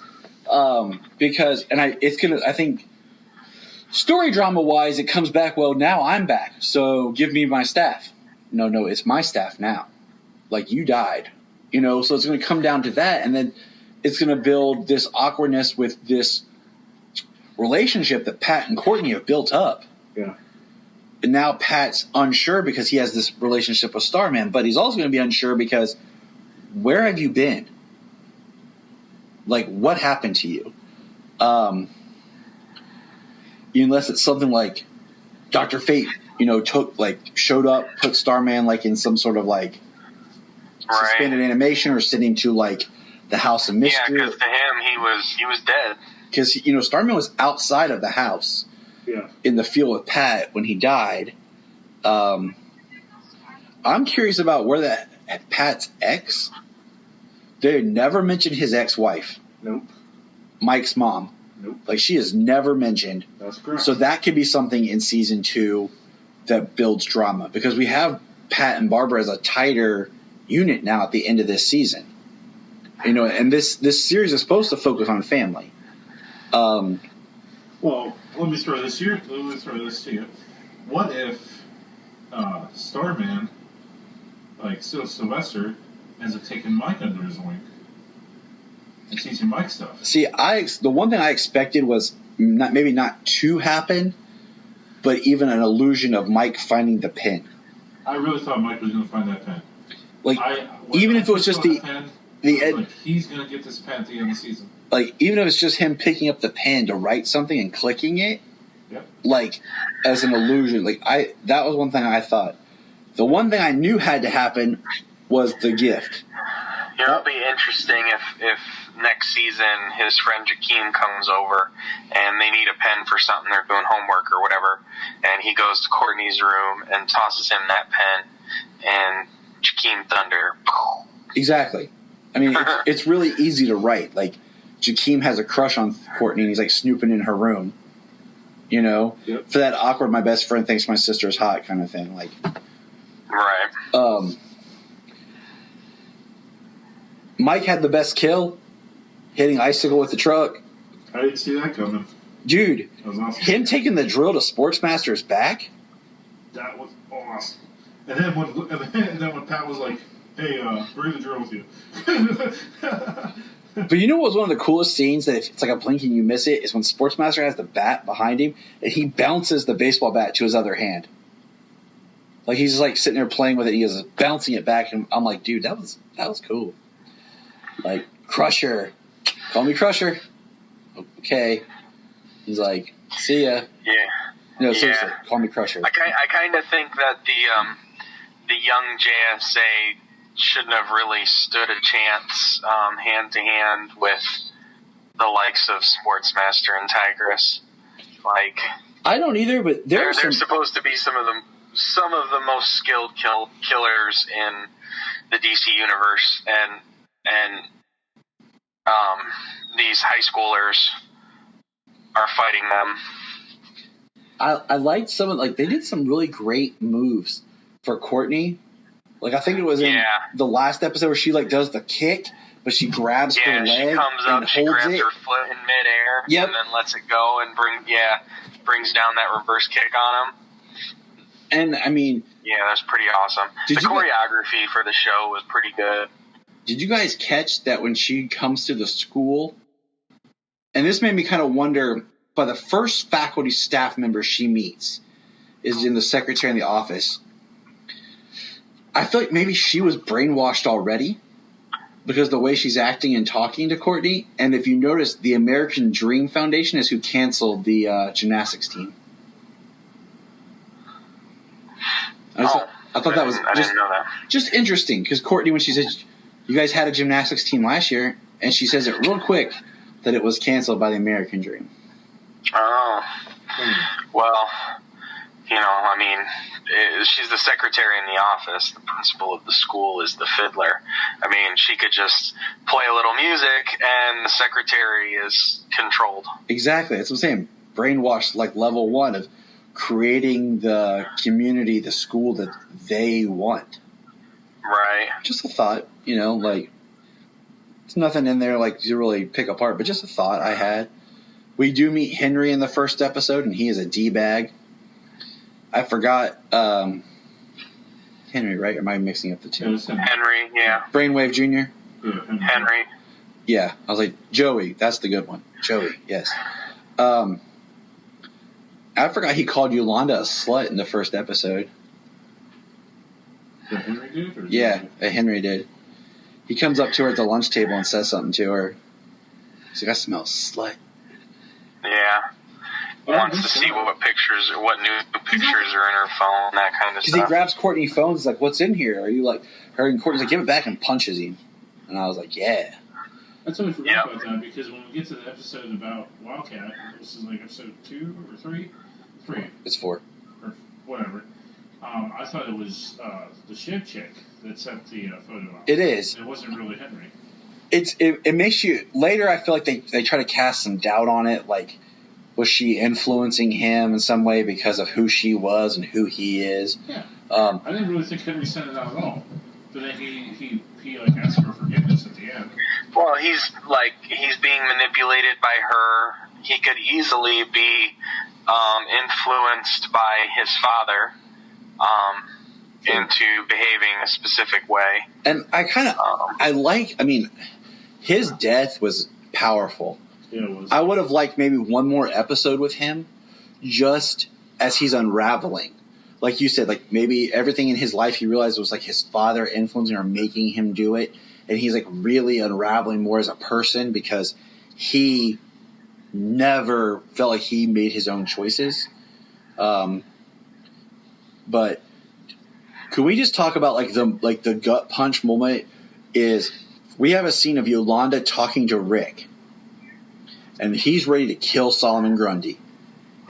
Because I think story drama wise, it comes back. Well, now I'm back, so give me my staff. No, it's my staff now. Like, you died, you know. So it's going to come down to that, and then it's going to build this awkwardness with this relationship that Pat and Courtney have built up. Yeah. And now Pat's unsure because he has this relationship with Starman, but he's also going to be unsure because where have you been? Like, what happened to you? Unless it's something like Dr. Fate, you know, showed up, put Starman like in some sort of like suspended animation or sitting to like the House of Mystery. Yeah, because to him he was dead. Because, you know, Starman was outside of the house in the field with Pat when he died. I'm curious about where that Pat's ex. They never mentioned his ex-wife. Nope. Mike's mom. Nope. Like, she is never mentioned. That's correct. So that could be something in season 2 that builds drama, because we have Pat and Barbara as a tighter unit now at the end of this season. You know, and this series is supposed to focus on family. Well, let me throw this here. Let me throw this to you. What if Starman, like Sylvester, ends up taking Mike under his wing and teaching Mike stuff? See, the one thing I expected was maybe not to happen, but even an illusion of Mike finding the pin. I really thought Mike was going to find that pen. Like, even if it was just the pen, end, like, he's going to get this pen at the end of the season. Like, even if it's just him picking up the pen to write something and clicking it, yep. Like, as an illusion. Like, that was one thing I thought. The one thing I knew had to happen was the gift. You know, it'll be interesting if next season his friend Jakeem comes over and they need a pen for something, they're doing homework or whatever, and he goes to Courtney's room and tosses him that pen, and Jakeem Thunder. Exactly. I mean, it's really easy to write. Like, Jakeem has a crush on Courtney, and he's, like, snooping in her room. You know? Yep. For that awkward, my best friend thinks my sister's hot kind of thing. Like, right. Mike had the best kill, hitting Icicle with the truck. I didn't see that coming. Dude, that was awesome. Him taking the drill to Sportsmaster's back? That was awesome. And then when Pat was like, hey, bring the drill with you. But you know what was one of the coolest scenes that if it's like a blink and you miss it is when Sportsmaster has the bat behind him and he bounces the baseball bat to his other hand. Like, he's just like sitting there playing with it. He is bouncing it back, and I'm like, dude, that was cool. Like, Crusher, call me Crusher. Okay. He's like, see ya. Yeah. No, seriously, call me Crusher. I kind of think that the young JSA shouldn't have really stood a chance hand to hand with the likes of Sportsmaster and Tigress. Like, I don't either, but they're supposed to be some of the most skilled killers in the DC universe, and these high schoolers are fighting them. I liked some of, like, they did some really great moves for Courtney. Like, I think it was in the last episode where she, like, does the kick, but she grabs her leg she comes and up, she holds grabs it. her foot in midair, Yep. and then lets it go and brings down that reverse kick on him. And, I mean... Yeah, that's pretty awesome. The choreography for the show was pretty good. Did you guys catch that when she comes to the school? And this made me kind of wonder, by the first faculty staff member she meets is in the secretary in the office. I feel like maybe she was brainwashed already because the way she's acting and talking to Courtney. And if you notice, the American Dream Foundation is who canceled the gymnastics team. I thought that was I didn't know that. Just interesting, because Courtney, when she says, you guys had a gymnastics team last year, and she says it real quick that it was canceled by the American Dream. Oh. Well, you know, I mean, she's the secretary in the office. The principal of the school is the fiddler. I mean, she could just play a little music, and the secretary is controlled. Exactly. That's what I'm saying. Brainwashed, like, level 1 of creating the community, the school that they want. Right. Just a thought, you know, like, it's nothing in there, like, to really pick apart, but just a thought I had. We do meet Henry in the first episode, and he is a D-bag. I forgot, Henry, right? Or am I mixing up the two? Henry, yeah. Brainwave Jr.? Henry. Yeah. I was like, Joey, that's the good one. Joey, yes. I forgot he called Yolanda a slut in the first episode. Did Henry do it? Yeah, Henry did. He comes up to her at the lunch table and says something to her. He's like, I smell slut. Yeah. He wants to see what new pictures are in her phone, that kind of stuff. Because he grabs Courtney's phone. He's like, what's in here? Are you like her? And Courtney's like, give it back, and punches him. And I was like, yeah. I totally forgot about that, because when we get to the episode about Wildcat, this is like episode 2 or 3? 3. It's 4. Or whatever. I thought it was the Shiv chick that sent the photo out. It is. It wasn't really Henry. it makes you later. I feel like they try to cast some doubt on it. Like, was she influencing him in some way because of who she was and who he is? Yeah. I didn't really think Henry sent it out at all. But then he like asked for forgiveness at the end. Well, he's being manipulated by her. He could easily be influenced by his father into behaving a specific way. And his death was powerful. Yeah, it was. I would have liked maybe one more episode with him, just as he's unraveling. Like you said, like maybe everything in his life he realized was like his father influencing or making him do it, and he's like really unraveling more as a person because he never felt like he made his own choices. But could we just talk about the gut punch moment? Is we have a scene of Yolanda talking to Rick, and he's ready to kill Solomon Grundy.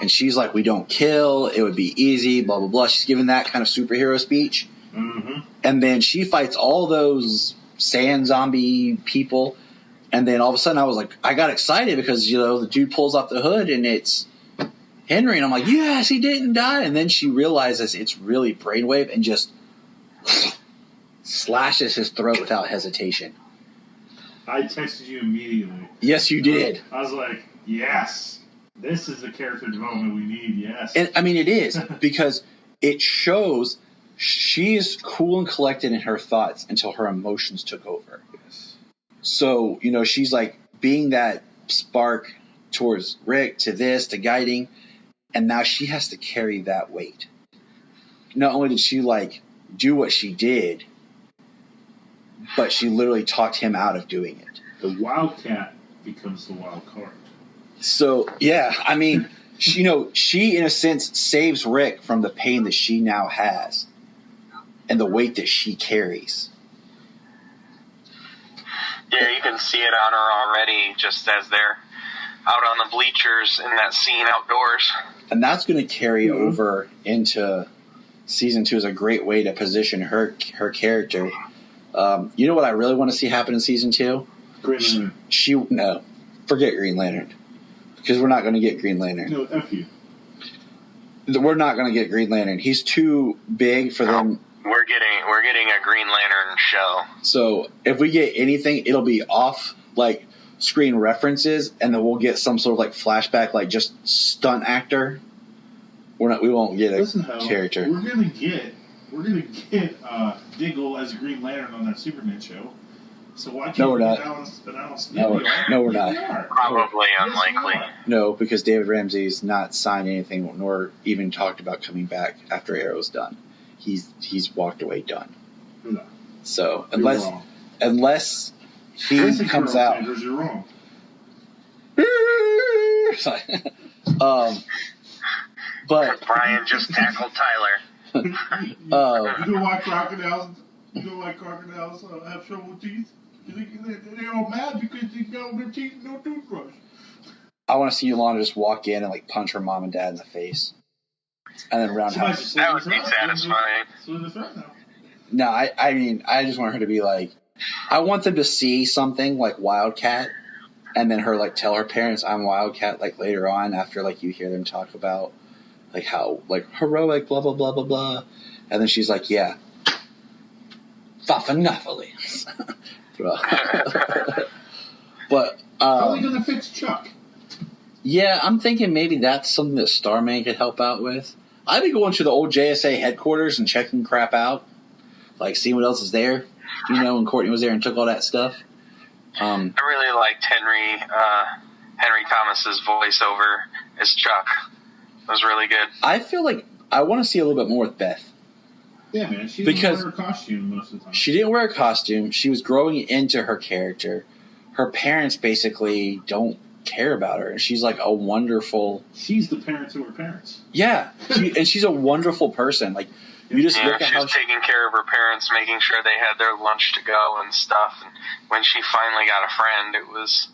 And she's like, we don't kill, it would be easy, blah, blah, blah. She's giving that kind of superhero speech. Mm-hmm. And then she fights all those sand zombie people. And then all of a sudden I got excited because, the dude pulls off the hood and it's Henry. And I'm like, yes, he didn't die. And then she realizes it's really Brainwave and just slashes his throat without hesitation. I texted you immediately. Yes, you did. I was like, yes. This is the character development we need, yes. And I mean, it is, because it shows she's cool and collected in her thoughts until her emotions took over. Yes. So, she's like being that spark towards Rick, to this, to guiding, and now she has to carry that weight. Not only did she do what she did, but she literally talked him out of doing it. The Wildcat becomes the wild card. So, yeah, I mean, she, in a sense, saves Rick from the pain that she now has and the weight that she carries. Yeah, you can see it on her already just as they're out on the bleachers in that scene outdoors. And that's going to carry over into season 2 as a great way to position her character. You know what I really want to see happen in season 2? Green Lantern. No, forget Green Lantern. Because we're not going to get Green Lantern. No, F you. We're not going to get Green Lantern. He's too big for them. We're getting a Green Lantern show. So if we get anything, it'll be off screen references, and then we'll get some sort of flashback, just stunt actor. We won't get a character. We're gonna get Diggle as a Green Lantern on that Superman show. So why can't we announce No, we're not. Probably unlikely. No, because David Ramsey's not signed anything nor even talked about coming back after Arrow's done. He's walked away done. No. So unless he comes out. Sanders, you're wrong. But Bryan just tackled Tyler. You know why crocodiles have trouble with teeth? They're all mad because they got their teeth and no toothbrush. I want to see Yolanda just walk in and punch her mom and dad in the face, and then roundhouse. That would be satisfying. No, I mean, I just want her to be I want them to see something like Wildcat, and then her tell her parents I'm Wildcat later on after you hear them talk about how heroic blah blah blah blah blah, and then she's like, yeah, Fafanafalis. But how are we gonna fix Chuck? Yeah, I'm thinking maybe that's something that Starman could help out with. I'd be going to the old JSA headquarters and checking crap out, seeing what else is there. When Courtney was there and took all that stuff. I really liked Henry Thomas's voiceover as Chuck. It was really good. I feel like I want to see a little bit more with Beth. Yeah, man. She didn't wear her costume most of the time. She didn't wear a costume. She was growing into her character. Her parents basically don't care about her. And she's a wonderful... She's the parent to her parents. Yeah. And she's a wonderful person. You just look at she was taking care of her parents, making sure they had their lunch to go and stuff. And when she finally got a friend, it was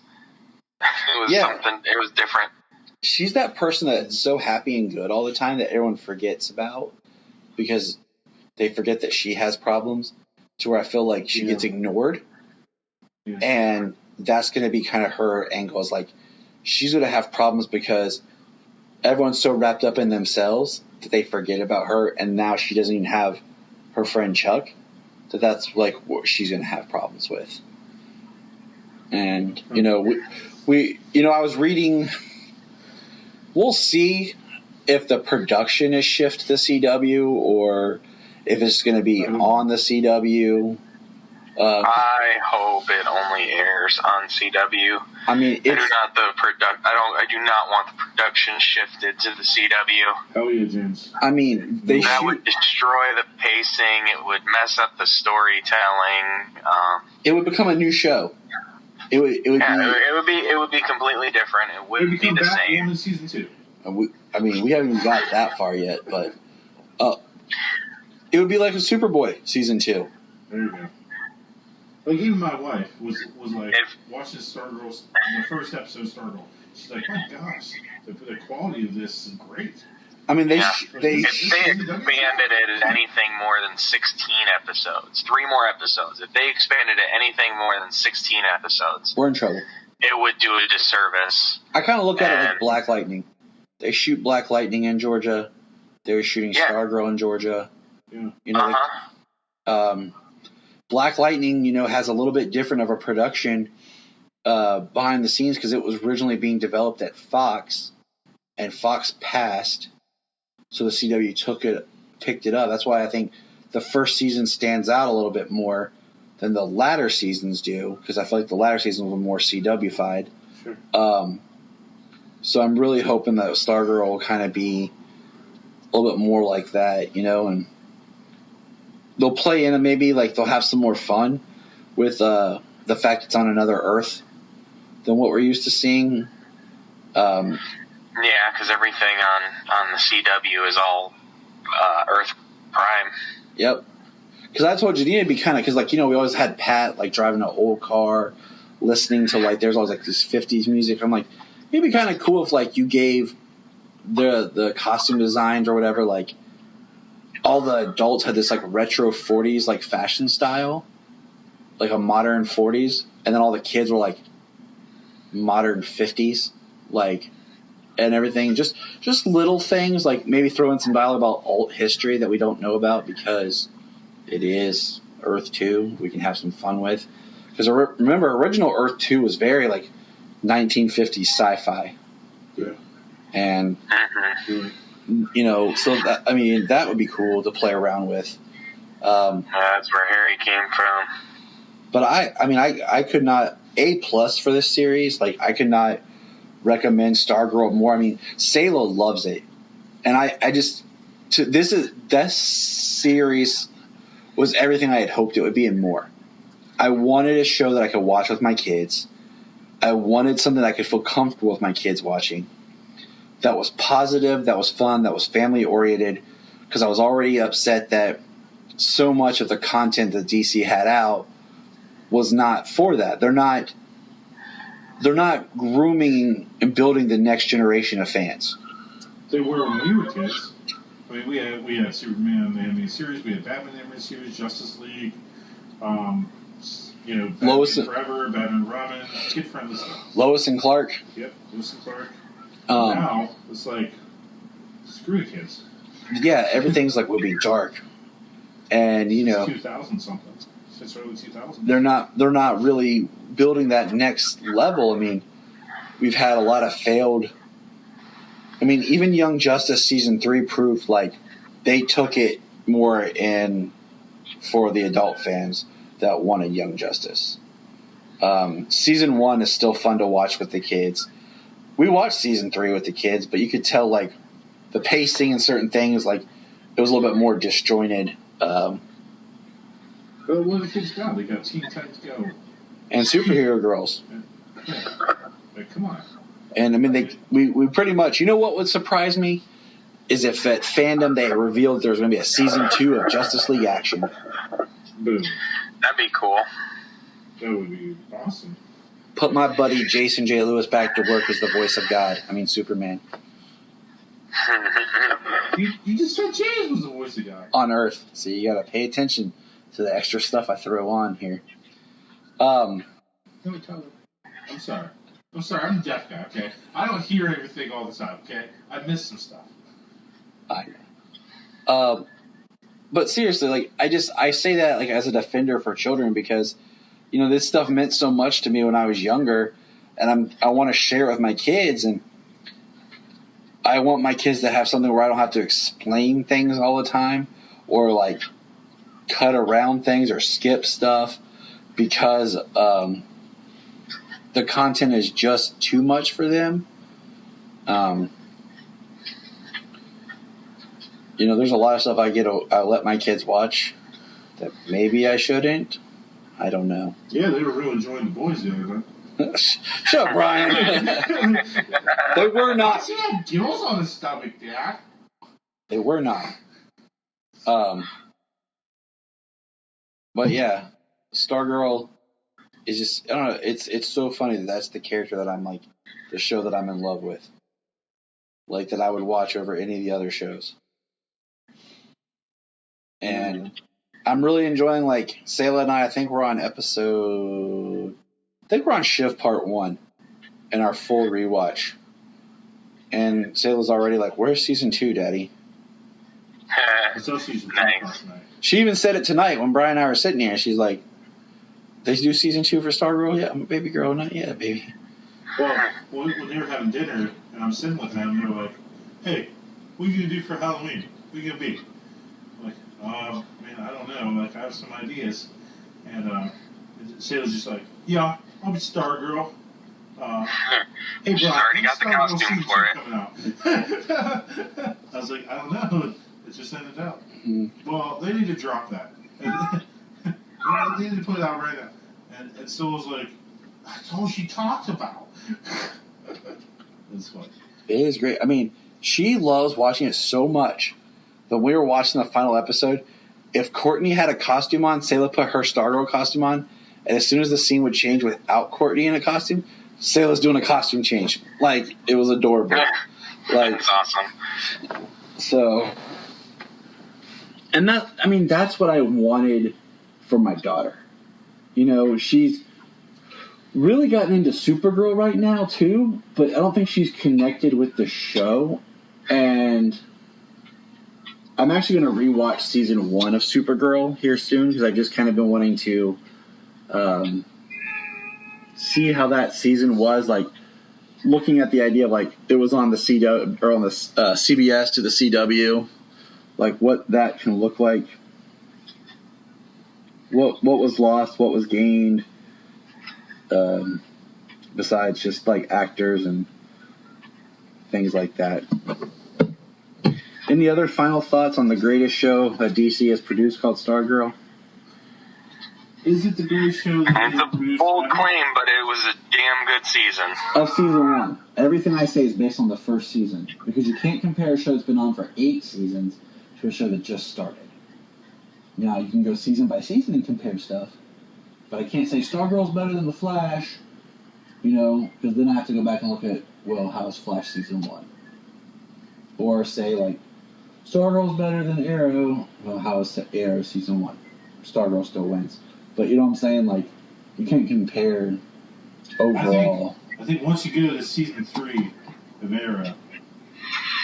something. It was different. She's that person that's so happy and good all the time that everyone forgets about because they forget that she has problems, to where I feel like she gets ignored. Yeah. And that's going to be kind of her angle. Is like she's going to have problems because everyone's so wrapped up in themselves that they forget about her, and now she doesn't even have her friend Chuck. That's like what she's going to have problems with. And we I was reading. We'll see if the production is shift to CW or if it's going to be on the CW. I hope it only airs on CW. I mean, I do not want the production shifted to the CW. Hell yeah, James. I mean, that would destroy the pacing. It would mess up the storytelling. It would become a new show. It would be completely different. It wouldn't be the same. In season 2. We haven't even got that far yet, but it would be like a Superboy season 2. There you go. Like even my wife was like watching Stargirl, the first episode of Stargirl. She's like, "My gosh, the quality of this is great." I mean, if they expanded it at anything more than 16 episodes, 3 more episodes. If they expanded it anything more than 16 episodes, we're in trouble. It would do a disservice. I kind of look at it like Black Lightning. They shoot Black Lightning in Georgia. They're shooting Stargirl in Georgia. Yeah. Black Lightning, has a little bit different of a production behind the scenes because it was originally being developed at Fox, and Fox passed, so the CW picked it up. That's why I think the first season stands out a little bit more than the latter seasons do, because I feel like the latter seasons were more CW-fied. Sure. So I'm really hoping that Stargirl will kind of be a little bit more like that, and they'll play in it, maybe like they'll have some more fun with the fact it's on another Earth than what we're used to seeing. Yeah, because everything on the CW is all Earth Prime. Yep. Because I told you, you need to be kind of, because we always had Pat driving an old car, listening to there's always this 50s music. I'm like, it'd be kind of cool if you gave the costume designs or whatever, all the adults had this retro 40s fashion style, a modern 40s, and then all the kids were modern 50s, and everything. Just little things, maybe throw in some dialogue about alt history that we don't know about because it is Earth 2. We can have some fun with. Because remember, original Earth 2 was very 1950s sci-fi. Yeah. And so that would be cool to play around with. That's where Harry came from. But I could not A+ for this series. I could not recommend Stargirl more. Sayla loves it, and this series was everything I had hoped it would be and more. I wanted a show that I could watch with my kids. I wanted something I could feel comfortable with my kids watching. That was positive, that was fun, that was family-oriented, because I was already upset that so much of the content that DC had out was not for that. They're not grooming and building the next generation of fans. They were when we were kids. We had Superman the animated series, we had Batman the animated series, Justice League, Batman Lois Forever, Batman Robin, kid-friendly stuff. Lois and Clark. Yep, Lois and Clark. Now it's screw the kids. Yeah, everything's will be dark, and 2000 something. Since early 2000. They're not really building that next level. We've had a lot of failed. Even Young Justice season 3 proved they took it more in for the adult fans that wanted Young Justice. Season 1 is still fun to watch with the kids. We watched season 3 with the kids, but you could tell the pacing and certain things it was a little bit more disjointed. What do the kids got? They got Teen Titans Go and superhero girls. Yeah. Come on. And we pretty much, what would surprise me is if at fandom they revealed there was going to be a season 2 of Justice League Action. Boom. That'd be cool. That would be awesome. Put my buddy Jason J. Lewis back to work as the voice of God. Superman. You just said James was the voice of God. On Earth. So you got to pay attention to the extra stuff I throw on here. me tell them. I'm sorry. I'm a deaf guy, okay? I don't hear everything all the time, okay? I miss some stuff. I know. But seriously, like, I say that, like, as a defender for children because, you know, this stuff meant so much to me when I was younger, and I want to share it with my kids, and I want my kids to have something where I don't have to explain things all the time or, like, cut around things or skip stuff because the content is just too much for them. You know, there's a lot of stuff I let my kids watch that maybe I shouldn't. I don't know. Yeah, they were really enjoying The Boys the other day. Shut up, Bryan. They were not. He had gills on his stomach, Dad. They were not. But yeah, Stargirl is just, I don't know, it's so funny that that's the character that I'm like, the show that I'm in love with. Like, that I would watch over any of the other shows. And I'm really enjoying, like, Sayla and I think we're on Shift Part 1 in our full rewatch. And Sayla's already like, where's Season 2, Daddy? I saw Season 2 last night. She even said it tonight when Bryan and I were sitting here. She's like, they do Season 2 for Stargirl? Yeah, baby girl, not yet, baby. Well, when they were having dinner, and I'm sitting with them, they're like, hey, what are you going to do for Halloween? What are you going to be? I'm like, man, I don't know. Like, I have some ideas. And Sayla's just like, yeah, I'll be Stargirl. Hey, She's already got the costume for it. Coming out. I was like, I don't know. It just ended out. Mm-hmm. Well, they need to drop that. They need to put it out right now. And Still was like, that's all she talked about. It's funny. It is great. I mean, she loves watching it so much that when we were watching the final episode, if Courtney had a costume on, Sayla put her Stargirl costume on, and as soon as the scene would change without Courtney in a costume, Sayla's doing a costume change. Like, it was adorable. Like, that's awesome. So, and that's what I wanted for my daughter. You know, she's really gotten into Supergirl right now too, but I don't think she's connected with the show. And I'm actually going to rewatch Season 1 of Supergirl here soon because I've just kind of been wanting to see how that season was, like looking at the idea of like it was on the CW or on the CBS to the CW, like what that can look like, what was lost, what was gained, besides just like actors and things like that. Any other final thoughts on the greatest show that DC has produced called Stargirl? Is it the greatest show that It's a bold claim, but it was a damn good season. Of Season 1. Everything I say is based on the first season. Because you can't compare a show that's been on for 8 seasons to a show that just started. Now, you can go season by season and compare stuff. But I can't say Stargirl's better than The Flash, you know, because then I have to go back and look at, well, how's Flash Season 1? Or say, like, Stargirl's better than Arrow, well, how is Arrow Season 1? Stargirl still wins. But you know what I'm saying? Like, you can't compare overall. I think once you go to Season 3 of Arrow,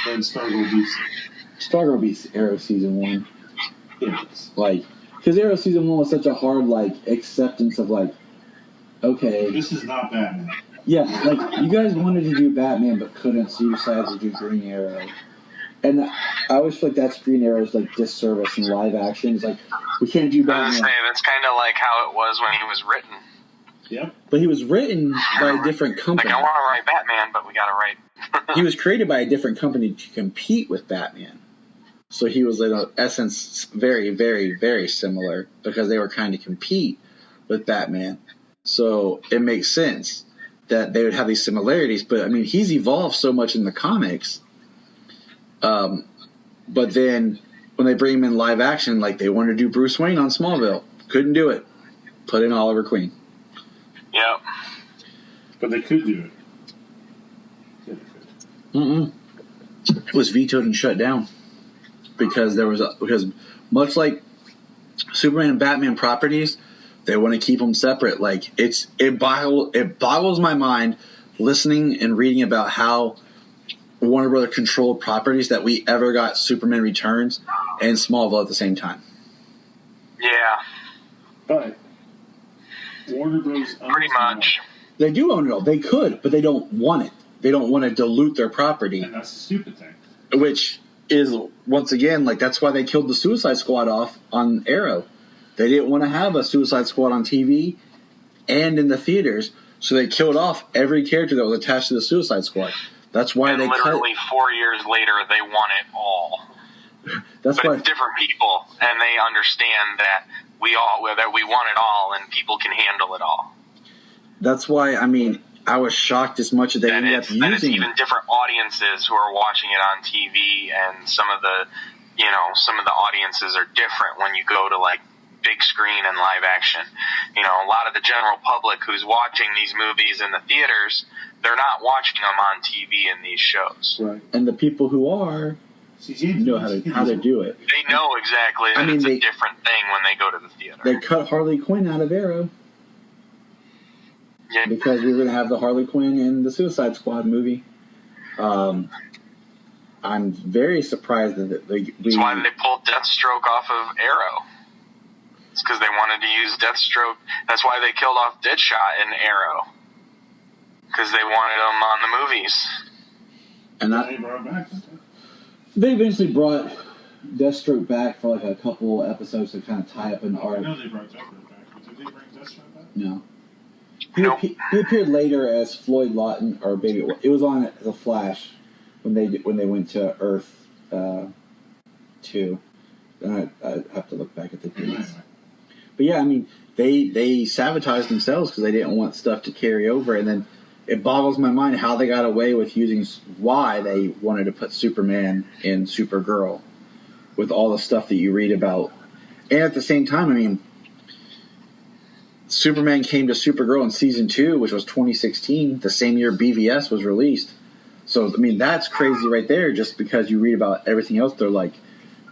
then Stargirl beats it. Stargirl beats Arrow Season 1. Yes. Like, because Arrow Season 1 was such a hard, like, acceptance of, like, okay. This is not Batman. Yeah, like, you guys wanted to do Batman but couldn't, so you decided to do Green Arrow. And I always feel like that's Green Arrow's, like, disservice in live action. It's like, we can't do Batman. I was gonna say, that's kind of like how it was when he was written. Yep. But he was written by a different company. Like, I want to write Batman, but we got to write... He was created by a different company to compete with Batman. So he was, in essence, very, very, very similar because they were trying to compete with Batman. So it makes sense that they would have these similarities. But, I mean, he's evolved so much in the comics. But then when they bring him in live action, like they wanted to do Bruce Wayne on Smallville. Couldn't do it. Put in Oliver Queen. Yep. But they could do it. It was vetoed and shut down because because much like Superman and Batman properties, They want to keep them separate. Like it boggles my mind listening and reading about how Warner Brother controlled properties that we ever got Superman Returns and Smallville at the same time. Yeah. But Warner Bros. Pretty much. They do own it all. They could, but they don't want it. They don't want to dilute their property. And that's the stupid thing. Which is, once again, like that's why they killed the Suicide Squad off on Arrow. They didn't want to have a Suicide Squad on TV and in the theaters, so they killed off every character that was attached to the Suicide Squad. That's why and they literally 4 years later, they want it all. That's but why it's different people, and they understand that we want it all, and people can handle it all. That's why, I mean, I was shocked as much as they ended up That it's using even different audiences who are watching it on TV, and some of the audiences are different when you go to like big screen and live action. You know, a lot of the general public who's watching these movies in the theaters, they're not watching them on TV in these shows. Right. And the people who are know how to do it. They know exactly that it's a different thing when they go to the theater. They cut Harley Quinn out of Arrow. Yeah. Because we were going to have the Harley Quinn in the Suicide Squad movie. I'm very surprised that That's why they pulled Deathstroke off of Arrow. It's because they wanted to use Deathstroke. That's why they killed off Deadshot in Arrow. Because they wanted him on the movies. And they brought him back. They eventually brought Deathstroke back for like a couple episodes to kind of tie up an arc. I know they brought Deathstroke back, but did they bring Deathstroke back? No. Nope. He appeared later as Floyd Lawton, or maybe it was on The Flash when they went to Earth 2. And I have to look back at the dates. But yeah, I mean, they sabotaged themselves because they didn't want stuff to carry over, and then it boggles my mind how they got away with why they wanted to put Superman in Supergirl with all the stuff that you read about. And at the same time, I mean, Superman came to Supergirl in season 2, which was 2016, the same year BVS was released. So, I mean, that's crazy right there, just because you read about everything else, they're like,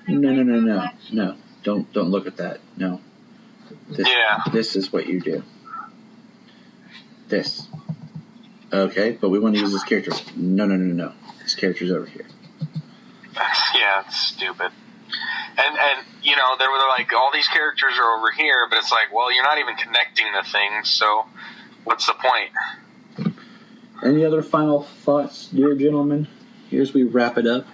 no, don't look at that, no. This is what you do. This. Okay, but we want to use this character. No. This character's over here. Yeah, it's stupid. And you know, they were like, all these characters are over here, but it's like, well, you're not even connecting the things, so what's the point? Any other final thoughts, dear gentlemen? Here's we wrap it up.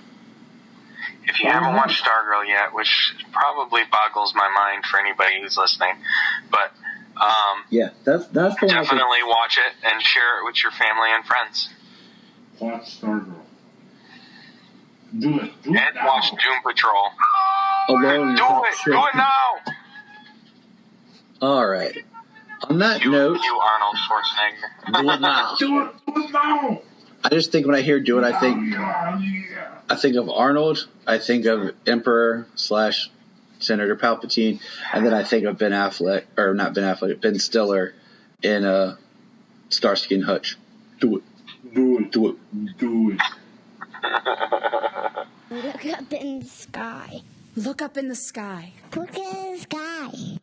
If you haven't watched Stargirl yet, which probably boggles my mind for anybody who's listening, but yeah, that's the one. Definitely watch it and share it with your family and friends. Watch Stargirl. Do it. And now. Watch Doom Patrol. Alone. Do it now. All right. On that note, you Arnold Schwarzenegger. Do it now. Do it now. I just think when I hear "do it," I think of Arnold. I think of Emperor / Senator Palpatine, and then I think of Ben Stiller in Starsky and Hutch. Do it. Look up in the sky. Look up in the sky. Look at the sky.